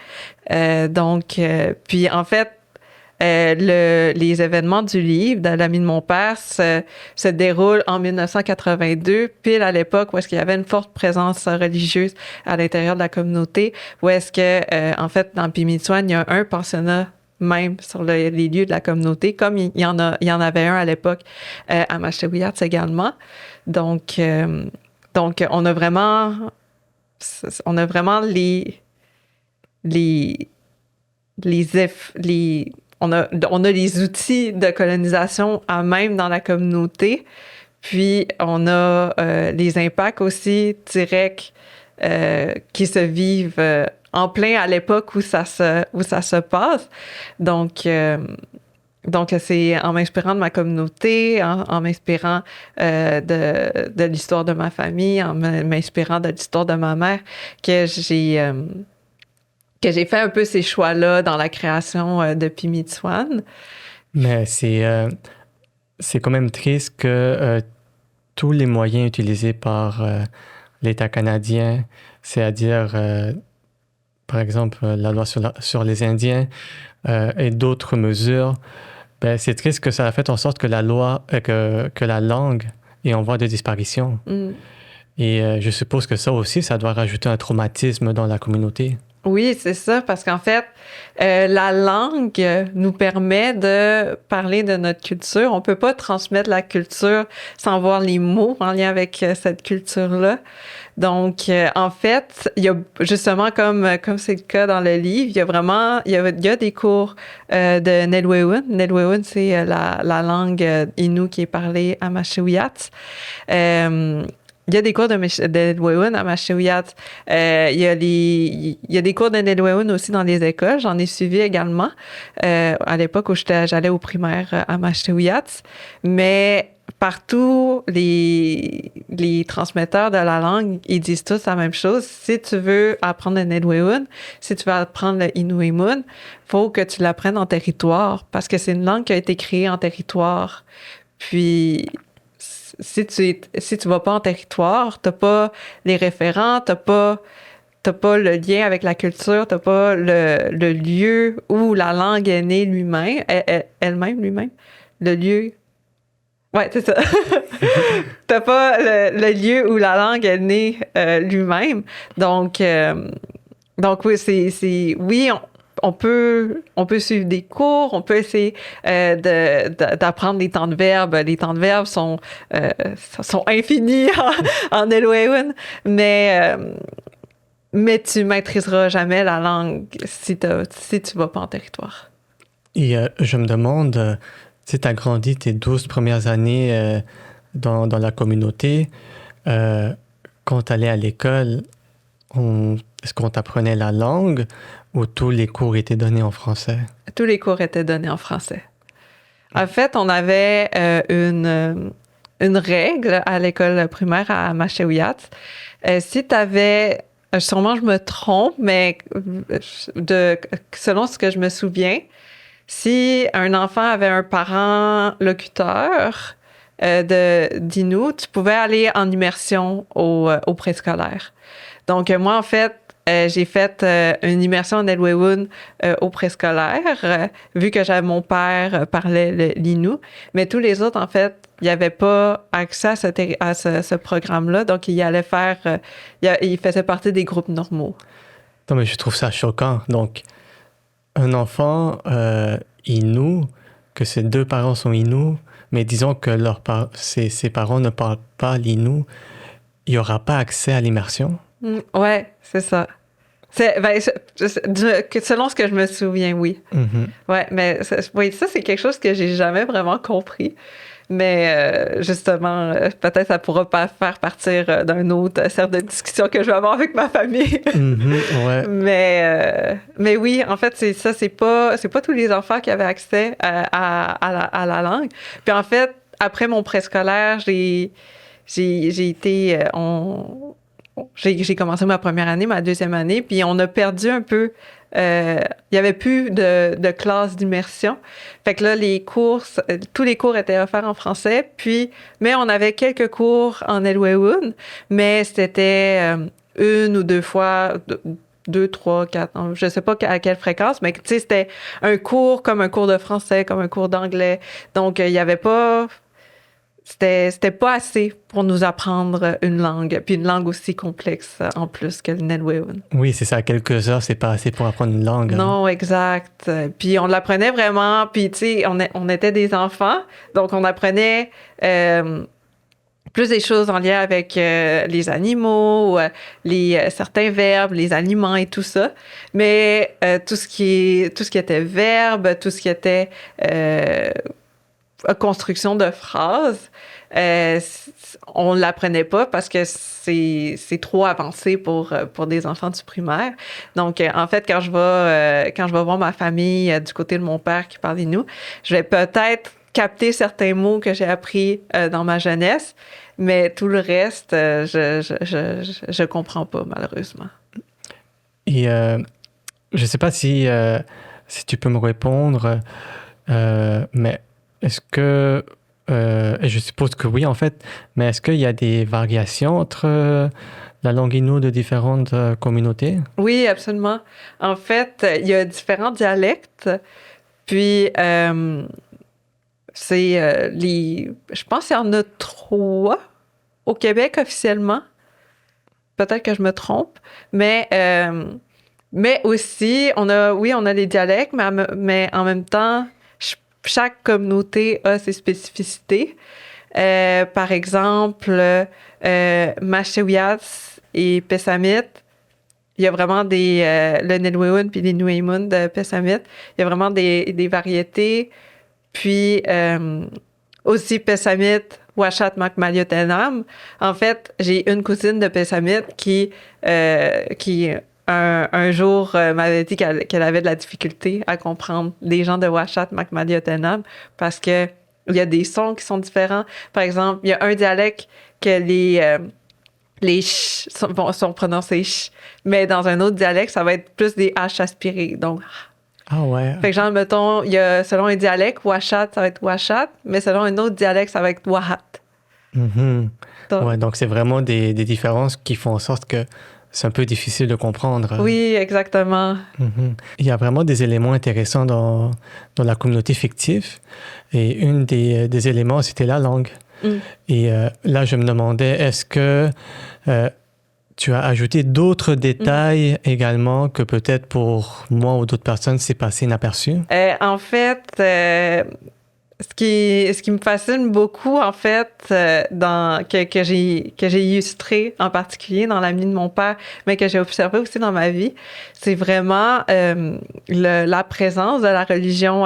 Puis en fait, les événements du livre de l'ami de mon père se déroulent en 1982, pile à l'époque où est-ce qu'il y avait une forte présence religieuse à l'intérieur de la communauté, où est-ce que, en fait, dans Pimitswan, il y a un pensionnat même sur les lieux de la communauté, comme il y en avait un à l'époque à Mashewiyat également. Donc, on a vraiment on a les outils de colonisation à même dans la communauté, puis on a les impacts aussi directs qui se vivent en plein à l'époque où ça se passe. Donc c'est en m'inspirant de ma communauté, en m'inspirant de l'histoire de ma famille, en m'inspirant de l'histoire de ma mère, que j'ai fait un peu ces choix-là dans la création de Pimitswan. Mais c'est quand même triste que tous les moyens utilisés par l'État canadien, c'est-à-dire, par exemple, la loi sur les Indiens et d'autres mesures, ben, c'est triste que ça a fait en sorte que la loi, que la langue est en voie de disparition. Mm. Et je suppose que ça aussi, ça doit rajouter un traumatisme dans la communauté. Oui, c'est ça, parce qu'en fait, la langue nous permet de parler de notre culture. On peut pas transmettre la culture sans voir les mots en lien avec cette culture-là. Donc, en fait, il y a justement, comme c'est le cas dans le livre, il y a des cours de Nelwewun. Nelwewun, c'est la langue Innu qui est parlée à Mashewiyat. Il y a des cours de Nelwewun à Mashewiyat. Il y a des cours de Nelwewun aussi dans les écoles. J'en ai suivi également à l'époque où j'allais au primaire à Mashewiyat. Mais partout, les transmetteurs de la langue, ils disent tous la même chose. Si tu veux apprendre le Nelwewun, si tu veux apprendre le Inuimun, faut que tu l'apprennes en territoire parce que c'est une langue qui a été créée en territoire. Puis si tu vas pas en territoire, t'as pas les référents, t'as pas le lien avec la culture, t'as pas le lieu où la langue est née elle-même, le lieu. Ouais, c'est ça. T'as pas le lieu où la langue est née lui-même. Donc oui, oui, on peut suivre des cours, on peut essayer d'apprendre les temps de verbe. Les temps de verbe sont mais tu maîtriseras jamais la langue si tu vas pas en territoire. Et je me demande, tu as grandi tes 12 premières années dans la communauté. Quand tu allais à l'école, est-ce qu'on t'apprenait la langue ou tous les cours étaient donnés en français? Tous les cours étaient donnés en français. En fait, on avait une règle à l'école primaire à Mashewiyat. Si tu avais, sûrement je me trompe, mais selon ce que je me souviens, si un enfant avait un parent locuteur d'Innu, tu pouvais aller en immersion au préscolaire. Donc, moi, en fait, j'ai fait une immersion en Elwewun au préscolaire, vu que mon père parlait l'Innu. Mais tous les autres, en fait, il n'y avait pas accès à ce programme-là. Donc, il faisait partie des groupes normaux. Non, mais je trouve ça choquant. Donc, un enfant Innu, que ses deux parents sont Innu, mais disons que ses parents ne parlent pas l'Innu, il n'y aura pas accès à l'immersion? Ouais, c'est ça. Selon ce que je me souviens, oui. Mm-hmm. Ouais, mais oui, ça, c'est quelque chose que j'ai jamais vraiment compris. Mais justement, peut-être ça pourra pas faire partir d'un autre cercle de discussion que je vais avoir avec ma famille. Mm-hmm, ouais. Mais oui, en fait, c'est pas tous les enfants qui avaient accès à la langue. Puis en fait, après mon préscolaire, j'ai été j'ai commencé ma première année, ma deuxième année, puis on a perdu un peu. Il n'y avait plus de classe d'immersion. Fait que là, tous les cours étaient offerts en français. Mais on avait quelques cours en Elwewun, mais c'était une ou deux fois, 2, 3, 4, je ne sais pas à quelle fréquence, mais tu sais, c'était un cours comme un cours de français, comme un cours d'anglais. Donc, il n'y avait pas... C'était pas assez pour nous apprendre une langue, puis une langue aussi complexe en plus que le Elwewun. Oui, c'est ça. Quelques heures, c'est pas assez pour apprendre une langue. Non, exact. Puis on l'apprenait vraiment, puis tu sais, on était des enfants, donc on apprenait plus des choses en lien avec les animaux, certains verbes, les aliments et tout ça. Mais tout ce qui était verbe, tout ce qui était construction de phrases, on ne l'apprenait pas parce que c'est trop avancé pour des enfants du primaire. Donc, en fait, quand je vais voir ma famille du côté de mon père qui parle Innu, je vais peut-être capter certains mots que j'ai appris dans ma jeunesse, mais tout le reste, je comprends pas, malheureusement. Et je sais pas si tu peux me répondre, mais est-ce que, et je suppose que oui en fait, mais est-ce qu'il y a des variations entre la langue Innu de différentes communautés? Oui, absolument. En fait, il y a différents dialectes, puis je pense qu'il y en a 3 au Québec officiellement. Peut-être que je me trompe, mais aussi, on a les dialectes, mais en même temps, chaque communauté a ses spécificités. Par exemple, Mashewiyat et Pessamit, il y a vraiment le Nelwewun puis les Nueimun de Pessamit, il y a vraiment des variétés. Puis aussi Pessamit, Washat Makmaliotenam. En fait, j'ai une cousine de Pessamit qui un jour m'avait dit qu'elle avait de la difficulté à comprendre les gens de Washat Makmaliotenam parce que il y a des sons qui sont différents. Par exemple, il y a un dialecte que les ch sont prononcés ch, mais dans un autre dialecte, ça va être plus des h aspirés. Donc, ah ouais. fait que genre, mettons, il y a, selon un dialecte, Washat, ça va être Washat, mais selon un autre dialecte, ça va être Wahat. Mm-hmm. Donc c'est vraiment des différences qui font en sorte que c'est un peu difficile de comprendre. Oui, exactement. Mm-hmm. Il y a vraiment des éléments intéressants dans la communauté fictive. Et une des éléments, c'était la langue. Mm. Et là, je me demandais, est-ce que tu as ajouté d'autres détails également que peut-être pour moi ou d'autres personnes, c'est passé inaperçu? En fait, ce qui me fascine beaucoup, en fait, que j'ai illustré en particulier dans l'ami de mon père, mais que j'ai observé aussi dans ma vie, c'est vraiment la présence de la religion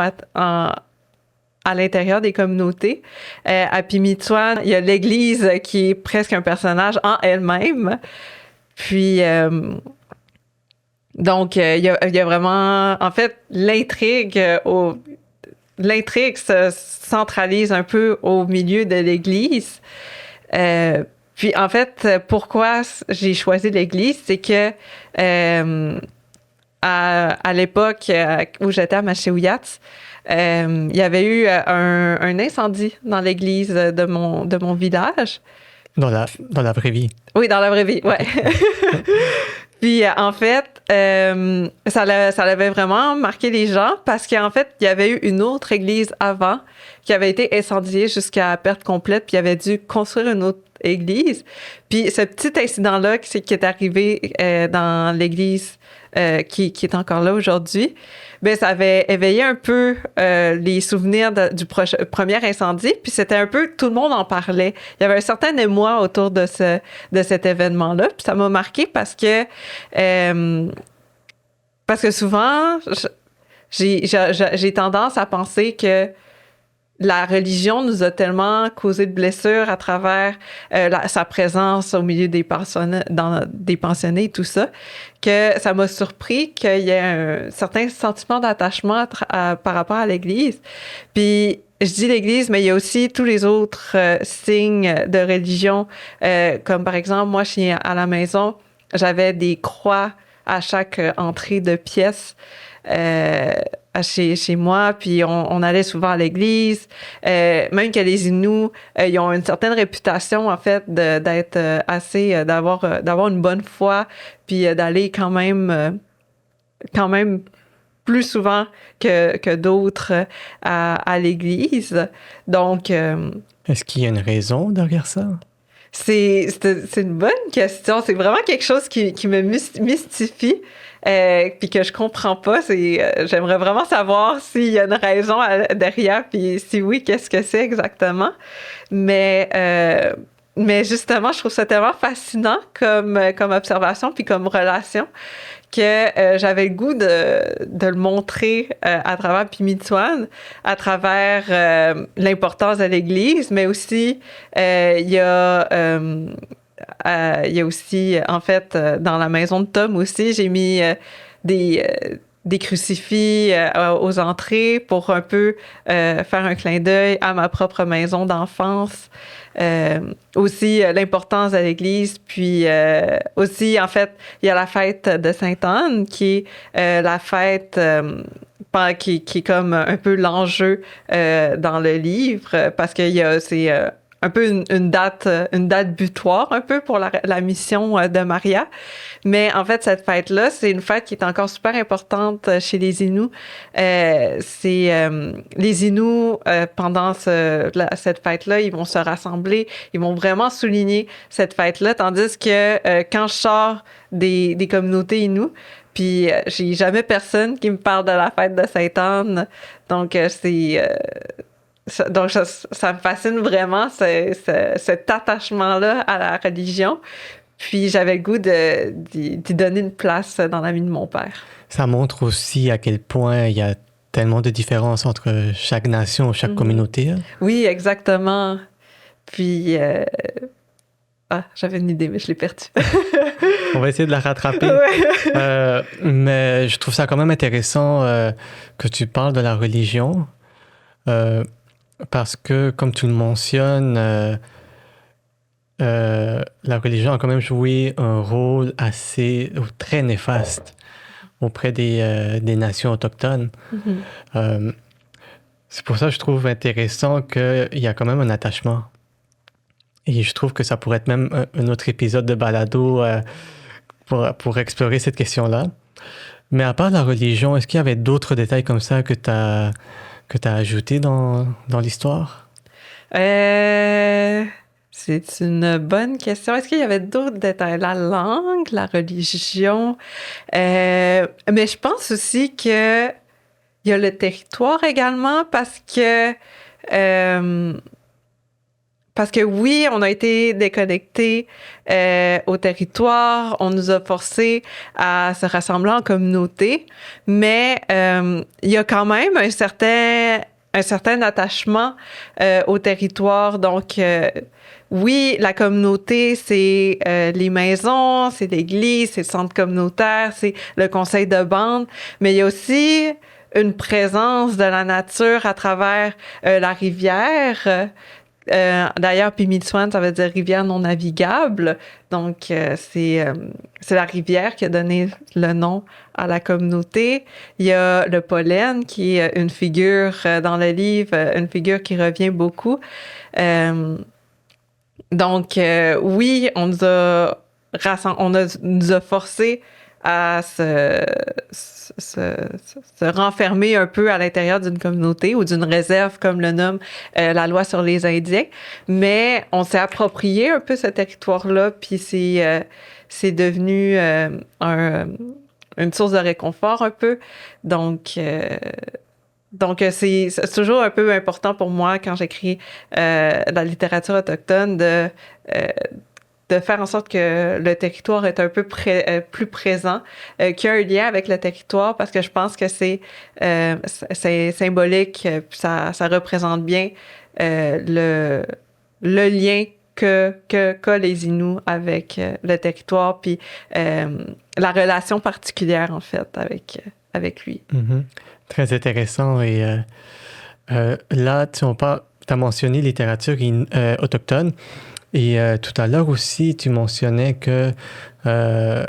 à l'intérieur des communautés. À Pimictuan, il y a l'Église qui est presque un personnage en elle-même. Puis, donc, il y a vraiment, en fait, l'intrigue se centralise un peu au milieu de l'Église. Puis, en fait, pourquoi j'ai choisi l'Église, c'est que à l'époque où j'étais à Machewiyats, il y avait eu un incendie dans l'église de mon village. Dans la vraie vie. Oui, dans la vraie vie, ouais. Puis, en fait, ça l'avait vraiment marqué les gens parce qu'en fait, il y avait eu une autre église avant qui avait été incendiée jusqu'à perte complète, puis il avait dû construire une autre église. Puis, ce petit incident-là qui est arrivé dans l'église qui est encore là aujourd'hui, ben ça avait éveillé un peu les souvenirs du premier incendie, puis c'était un peu, tout le monde en parlait. Il y avait un certain émoi autour de cet événement-là, puis ça m'a marqué parce que souvent, j'ai tendance à penser que la religion nous a tellement causé de blessures à travers sa présence au milieu des pensionnés et tout ça, que ça m'a surpris qu'il y ait un certain sentiment d'attachement par rapport à l'Église. Puis, je dis l'Église, mais il y a aussi tous les autres signes de religion, comme par exemple, moi, à la maison, j'avais des croix à chaque entrée de pièce. Chez moi, puis on allait souvent à l'église. Même que les Inuits, ils ont une certaine réputation, en fait, d'être assez, d'avoir une bonne foi, puis d'aller quand même plus souvent que d'autres à l'église. Donc... Est-ce qu'il y a une raison derrière ça? C'est une bonne question. C'est vraiment quelque chose qui me mystifie. Puis que je comprends pas, j'aimerais vraiment savoir s'il y a une raison derrière, puis si oui, qu'est-ce que c'est exactement. Mais justement, je trouve ça tellement fascinant comme observation puis comme relation que j'avais le goût de le montrer à travers Pimictuan, à travers l'importance de l'Église, mais aussi il y a aussi, en fait, dans la maison de Tom aussi, j'ai mis des crucifix aux entrées pour un peu faire un clin d'œil à ma propre maison d'enfance. Aussi, l'importance de l'Église. Puis aussi, en fait, il y a la fête de Sainte-Anne qui est la fête... qui est comme un peu l'enjeu dans le livre parce que c'est un peu une date butoir un peu pour la mission de Maria. Mais en fait, cette fête-là, c'est une fête qui est encore super importante chez les Inuits. Les Inuits, pendant cette fête-là, ils vont se rassembler, ils vont vraiment souligner cette fête-là, tandis que quand je sors des communautés Inuits, puis j'ai jamais personne qui me parle de la fête de Sainte-Anne. Donc, donc, ça me fascine vraiment, cet attachement-là à la religion. Puis, j'avais le goût d'y donner une place dans la vie de mon père. Ça montre aussi à quel point il y a tellement de différences entre chaque nation, chaque communauté. Hein? Oui, exactement. Puis, j'avais une idée, mais je l'ai perdue. On va essayer de la rattraper. Ouais. Mais je trouve ça quand même intéressant que tu parles de la religion. Parce que, comme tu le mentionnes, la religion a quand même joué un rôle très néfaste auprès des nations autochtones. Mm-hmm. C'est pour ça que je trouve intéressant qu'il y a quand même un attachement. Et je trouve que ça pourrait être même un autre épisode de balado pour explorer cette question-là. Mais à part la religion, est-ce qu'il y avait d'autres détails comme ça que tu as ajoutés dans l'histoire? C'est une bonne question. Est-ce qu'il y avait d'autres détails? La langue, la religion. Mais je pense aussi que il y a le territoire également parce que Parce que oui, on a été déconnectés au territoire, on nous a forcés à se rassembler en communauté, mais il y a quand même un certain attachement au territoire. Donc, oui, la communauté, c'est les maisons, c'est l'église, c'est le centre communautaire, c'est le conseil de bande, mais il y a aussi une présence de la nature à travers la rivière. D'ailleurs, Pimitswan, ça veut dire rivière non navigable. Donc, c'est la rivière qui a donné le nom à la communauté. Il y a le pollen, qui est une figure dans le livre, une figure qui revient beaucoup. Donc, oui, nous a forcés à se renfermer un peu à l'intérieur d'une communauté ou d'une réserve, comme le nomme la loi sur les Indiens. Mais on s'est approprié un peu ce territoire-là, puis c'est devenu une source de réconfort un peu. Donc, c'est toujours un peu important pour moi quand j'écris la littérature autochtone de faire en sorte que le territoire est un peu plus présent, qu'il y a un lien avec le territoire, parce que je pense que c'est symbolique, puis ça représente bien le lien qu'a les Inuits avec le territoire, puis la relation particulière, en fait, avec lui. Mm-hmm. Très intéressant. Et là, tu as mentionné littérature autochtone. Et tout à l'heure aussi, tu mentionnais que la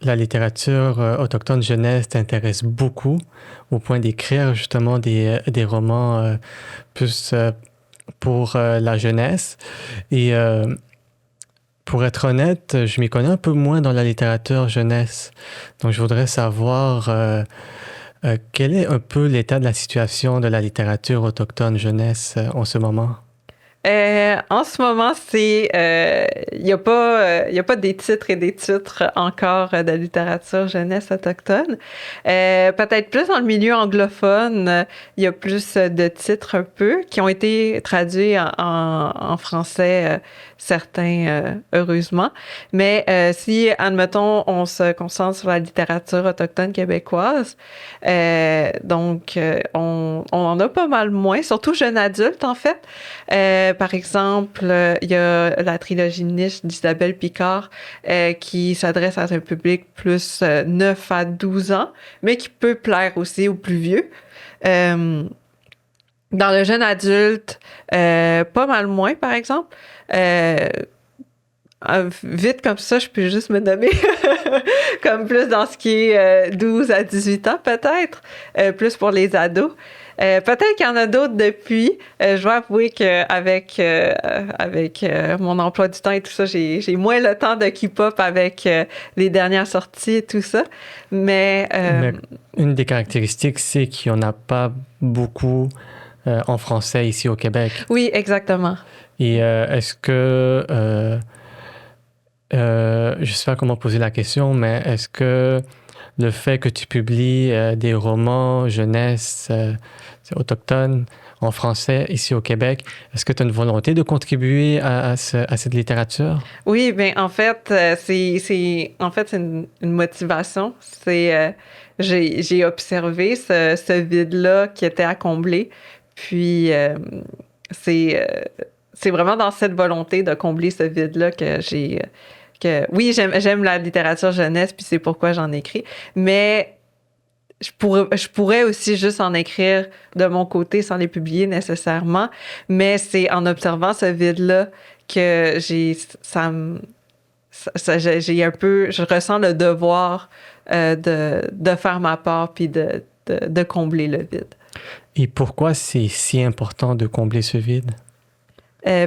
littérature autochtone jeunesse t'intéresse beaucoup au point d'écrire justement des romans plus pour la jeunesse. Et pour être honnête, je m'y connais un peu moins dans la littérature jeunesse. Donc, je voudrais savoir quel est un peu l'état de la situation de la littérature autochtone jeunesse en ce moment? En ce moment, il n'y a pas des titres et des titres encore de littérature jeunesse autochtone. Peut-être plus dans le milieu anglophone, il y a plus de titres un peu qui ont été traduits en français, certains, heureusement. Mais si, admettons, on se concentre sur la littérature autochtone québécoise, donc on en a pas mal moins, surtout jeune adulte en fait. Par exemple, il y a la trilogie Niche d'Isabelle Picard qui s'adresse à un public plus 9 à 12 ans, mais qui peut plaire aussi aux plus vieux. Dans le jeune adulte, pas mal moins, par exemple. Vite comme ça, je peux juste me nommer comme plus dans ce qui est 12 à 18 ans, peut-être, plus pour les ados. Peut-être qu'il y en a d'autres depuis. Je dois avouer qu'avec mon emploi du temps et tout ça, j'ai moins le temps de keep-up avec les dernières sorties et tout ça. Mais une des caractéristiques, c'est qu'il n'y en a pas beaucoup en français ici au Québec. Oui, exactement. Et est-ce que... je ne sais pas comment poser la question, mais est-ce que le fait que tu publies des romans jeunesse autochtones en français ici au Québec, est-ce que tu as une volonté de contribuer à cette littérature? Oui, bien en fait, c'est une motivation. J'ai observé ce vide-là qui était à combler. Puis c'est vraiment dans cette volonté de combler ce vide-là oui, j'aime la littérature jeunesse, puis c'est pourquoi j'en écris. Mais je pourrais aussi juste en écrire de mon côté sans les publier nécessairement. Mais c'est en observant ce vide-là que je ressens le devoir de faire ma part puis de combler le vide. Et pourquoi c'est si important de combler ce vide?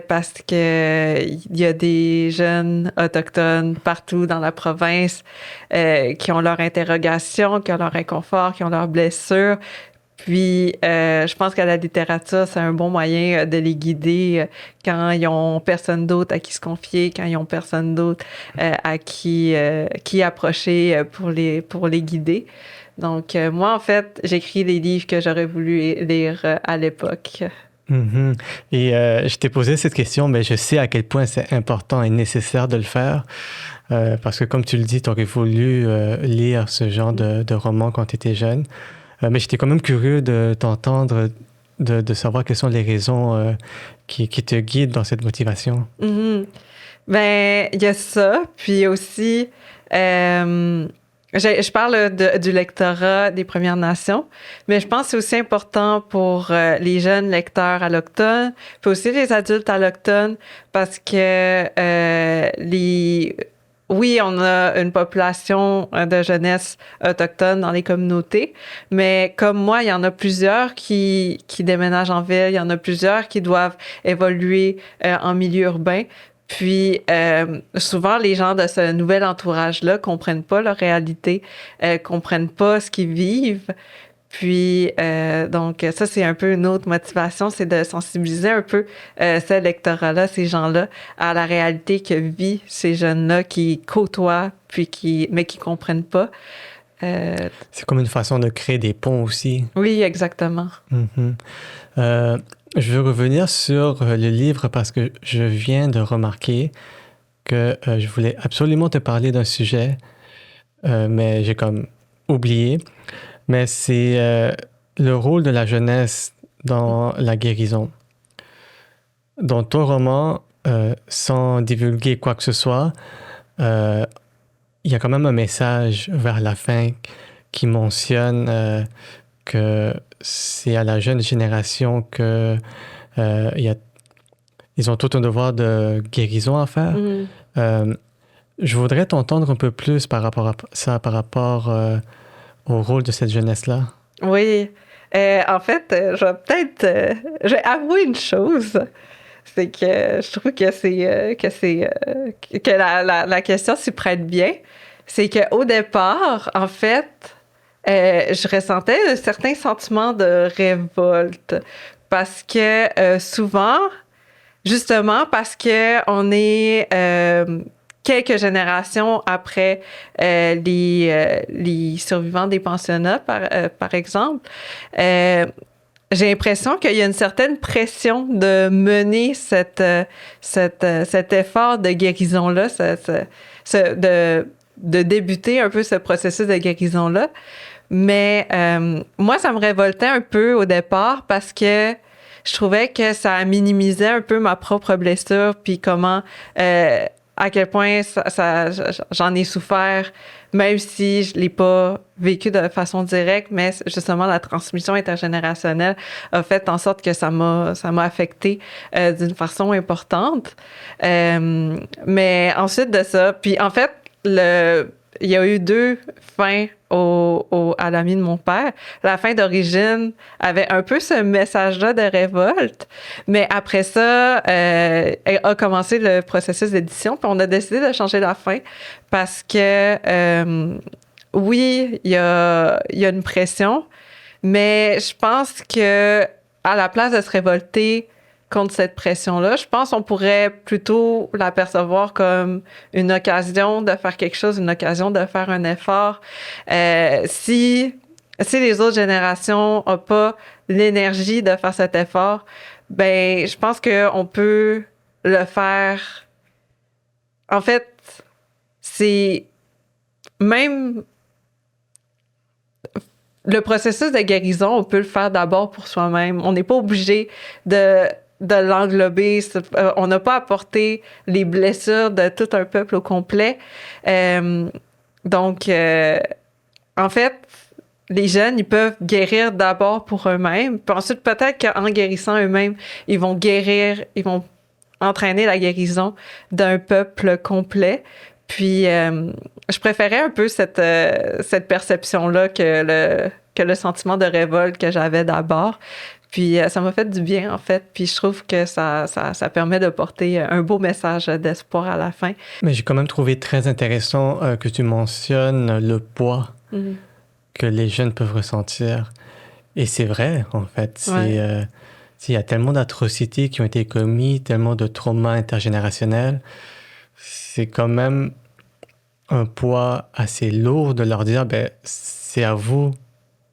Parce que il y a des jeunes autochtones partout dans la province qui ont leurs interrogations, qui ont leurs inconforts, qui ont leurs blessures. Puis, je pense que la littérature, c'est un bon moyen de les guider quand ils ont personne d'autre à qui se confier, quand ils ont personne d'autre à qui approcher pour les guider. Donc, moi, en fait, j'écris les livres que j'aurais voulu lire à l'époque. Mhm. Et je t'ai posé cette question, mais je sais à quel point c'est important et nécessaire de le faire. Parce que comme tu le dis, tu aurais voulu lire ce genre de roman quand tu étais jeune. Mais j'étais quand même curieux de t'entendre, de savoir quelles sont les raisons qui te guident dans cette motivation. Mhm. Ben, il y a ça. Puis aussi, je parle du lectorat des Premières Nations, mais je pense que c'est aussi important pour les jeunes lecteurs allochtones, puis aussi les adultes allochtones, parce que oui, on a une population de jeunesse autochtone dans les communautés, mais comme moi, il y en a plusieurs qui déménagent en ville, il y en a plusieurs qui doivent évoluer en milieu urbain. Puis, souvent, les gens de ce nouvel entourage-là comprennent pas leur réalité, comprennent pas ce qu'ils vivent. Puis, donc, ça, c'est un peu une autre motivation, c'est de sensibiliser un peu ce lectorat-là, ces gens-là, à la réalité que vivent ces jeunes-là qui côtoient, mais qui comprennent pas. C'est comme une façon de créer des ponts aussi. Oui, exactement. Mhm. Je veux revenir sur le livre parce que je viens de remarquer que je voulais absolument te parler d'un sujet, mais j'ai comme oublié. Mais c'est le rôle de la jeunesse dans la guérison. Dans ton roman, sans divulguer quoi que ce soit, il y a quand même un message vers la fin qui mentionne que c'est à la jeune génération que ils ont tout un devoir de guérison à faire. Mm. Je voudrais t'entendre un peu plus par rapport à ça, par rapport au rôle de cette jeunesse-là. Oui. En fait, je vais avouer une chose. C'est que je trouve que la question s'y prête bien. C'est qu'au départ, en fait, je ressentais un certain sentiment de révolte parce que souvent, justement, parce que on est quelques générations après les survivants des pensionnats, par exemple. J'ai l'impression qu'il y a une certaine pression de mener cet effort de guérison-là, de débuter un peu ce processus de guérison-là. Mais moi, ça me révoltait un peu au départ parce que je trouvais que ça minimisait un peu ma propre blessure, puis comment, à quel point j'en ai souffert, même si je l'ai pas vécu de façon directe, mais justement la transmission intergénérationnelle a fait en sorte que ça m'a affectée d'une façon importante. Mais ensuite de ça, puis en fait, il y a eu deux fins à l'ami de mon père. La fin d'origine avait un peu ce message-là de révolte, mais après ça, a commencé le processus d'édition, puis on a décidé de changer la fin parce que, oui, il y a une pression, mais je pense que à la place de se révolter contre cette pression-là, je pense qu'on pourrait plutôt l'apercevoir comme une occasion de faire quelque chose, une occasion de faire un effort. Si les autres générations n'ont pas l'énergie de faire cet effort, ben je pense qu'on peut le faire. En fait, c'est même le processus de guérison, on peut le faire d'abord pour soi-même. On n'est pas obligé de l'englober. On n'a pas apporté les blessures de tout un peuple au complet. Donc, en fait, les jeunes, ils peuvent guérir d'abord pour eux-mêmes. Puis ensuite, peut-être qu'en guérissant eux-mêmes, ils vont entraîner la guérison d'un peuple complet. Puis, je préférais un peu cette perception-là que le sentiment de révolte que j'avais d'abord. Puis, ça m'a fait du bien, en fait. Puis, je trouve que ça permet de porter un beau message d'espoir à la fin. Mais j'ai quand même trouvé très intéressant que tu mentionnes le poids que les jeunes peuvent ressentir. Et c'est vrai, en fait. Ouais. Il y a tellement d'atrocités qui ont été commises, tellement de traumas intergénérationnels. C'est quand même un poids assez lourd de leur dire, ben, c'est à vous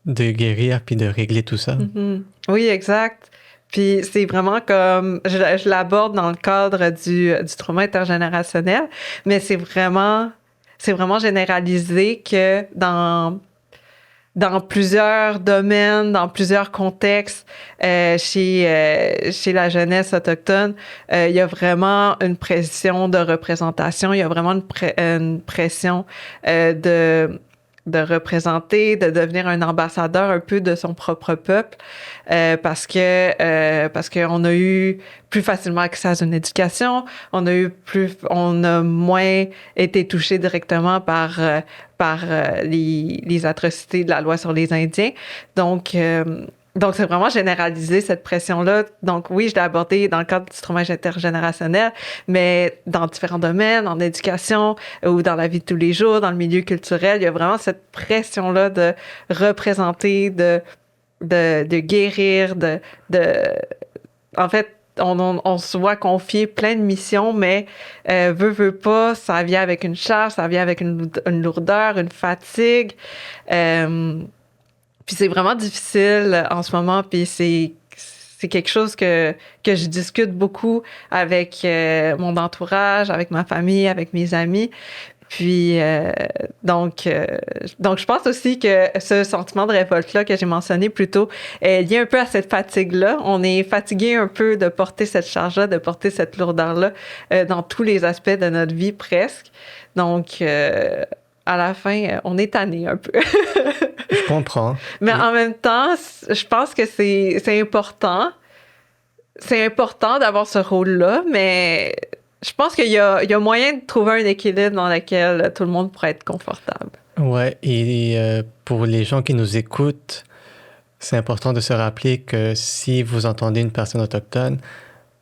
de guérir puis de régler tout ça. Mhm. Oui, exact. Puis c'est vraiment comme, je l'aborde dans le cadre du trauma intergénérationnel, mais c'est vraiment généralisé que dans plusieurs domaines, dans plusieurs contextes, chez la jeunesse autochtone, il y a vraiment une pression de représentation, il y a vraiment une pression de représenter, de devenir un ambassadeur un peu de son propre peuple, parce qu'on a eu plus facilement accès à une éducation, on a moins été touché directement par les atrocités de la loi sur les Indiens. Donc, c'est vraiment généralisé, cette pression-là. Donc, oui, je l'ai abordé dans le cadre du trauma intergénérationnel, mais dans différents domaines, en éducation ou dans la vie de tous les jours, dans le milieu culturel, il y a vraiment cette pression-là de représenter, de guérir, en fait, on se voit confier plein de missions, mais veut pas, ça vient avec une charge, ça vient avec une lourdeur, une fatigue. Euh, Puis c'est vraiment difficile en ce moment, puis c'est quelque chose que je discute beaucoup avec mon entourage, avec ma famille, avec mes amis. Puis donc je pense aussi que ce sentiment de révolte-là que j'ai mentionné plus tôt est lié un peu à cette fatigue-là. On est fatigué un peu de porter cette charge-là, de porter cette lourdeur-là dans tous les aspects de notre vie presque. Donc à la fin, on est tanné un peu. Je comprends. Mais en même temps, je pense que c'est important. C'est important d'avoir ce rôle-là, mais je pense il y a moyen de trouver un équilibre dans lequel tout le monde pourrait être confortable. Ouais, et pour les gens qui nous écoutent, c'est important de se rappeler que si vous entendez une personne autochtone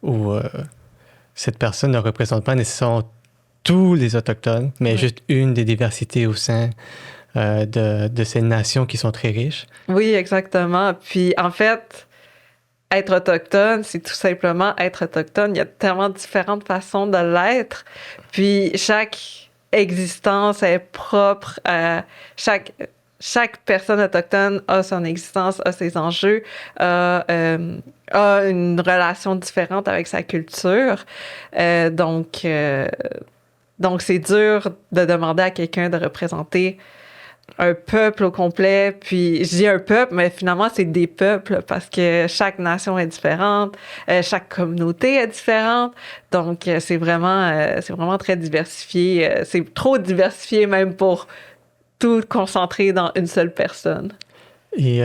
ou cette personne ne représente pas nécessairement tous les autochtones, mais Ouais. juste une des diversités au sein de ces nations qui sont très riches. Oui, exactement. Puis en fait, être autochtone, c'est tout simplement être autochtone. Il y a tellement différentes façons de l'être. Puis chaque existence est propre à chaque personne autochtone a son existence, a ses enjeux, a une relation différente avec sa culture. Donc c'est dur de demander à quelqu'un de représenter un peuple au complet, puis je dis un peuple, mais finalement, c'est des peuples parce que chaque nation est différente, chaque communauté est différente, donc c'est vraiment très diversifié. C'est trop diversifié même pour tout concentrer dans une seule personne. Et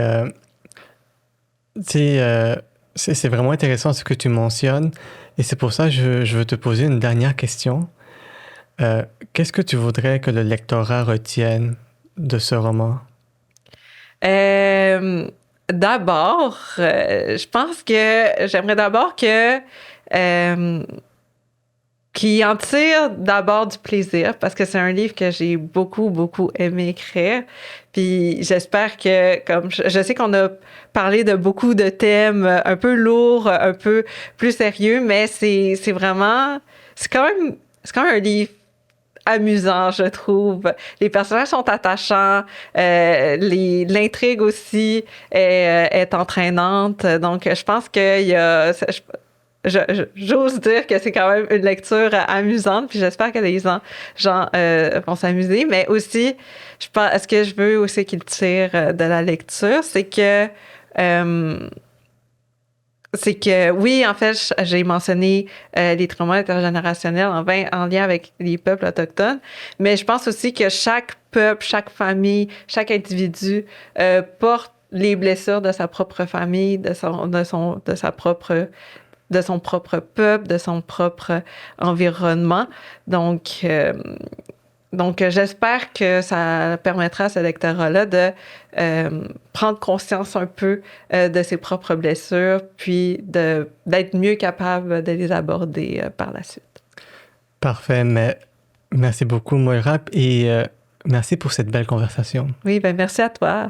tu sais, c'est vraiment intéressant ce que tu mentionnes, et c'est pour ça que je veux te poser une dernière question. Qu'est-ce que tu voudrais que le lectorat retienne de ce roman? Euh, D'abord, je pense que j'aimerais d'abord euh, qu'ils en tirent d'abord du plaisir, parce que c'est un livre que j'ai beaucoup, beaucoup aimé écrire. Puis j'espère que, comme je sais qu'on a parlé de beaucoup de thèmes un peu lourds, un peu plus sérieux, mais c'est vraiment, c'est quand même un livre amusant, je trouve. Les personnages sont attachants, l'intrigue aussi est entraînante. Donc, je pense qu'il y a... J'ose dire que c'est quand même une lecture amusante, puis j'espère que les gens vont s'amuser. Mais aussi, ce que je veux aussi qu'ils tirent de la lecture, euh, c'est que oui, en fait, j'ai mentionné les traumas intergénérationnels en lien avec les peuples autochtones, mais je pense aussi que chaque peuple, chaque famille, chaque individu porte les blessures de sa propre famille, de son propre peuple, de son propre environnement. Donc, j'espère que ça permettra à ce lectorat-là de prendre conscience un peu de ses propres blessures, puis d'être mieux capable de les aborder par la suite. Parfait, mais merci beaucoup, Moira, et merci pour cette belle conversation. Oui, ben merci à toi.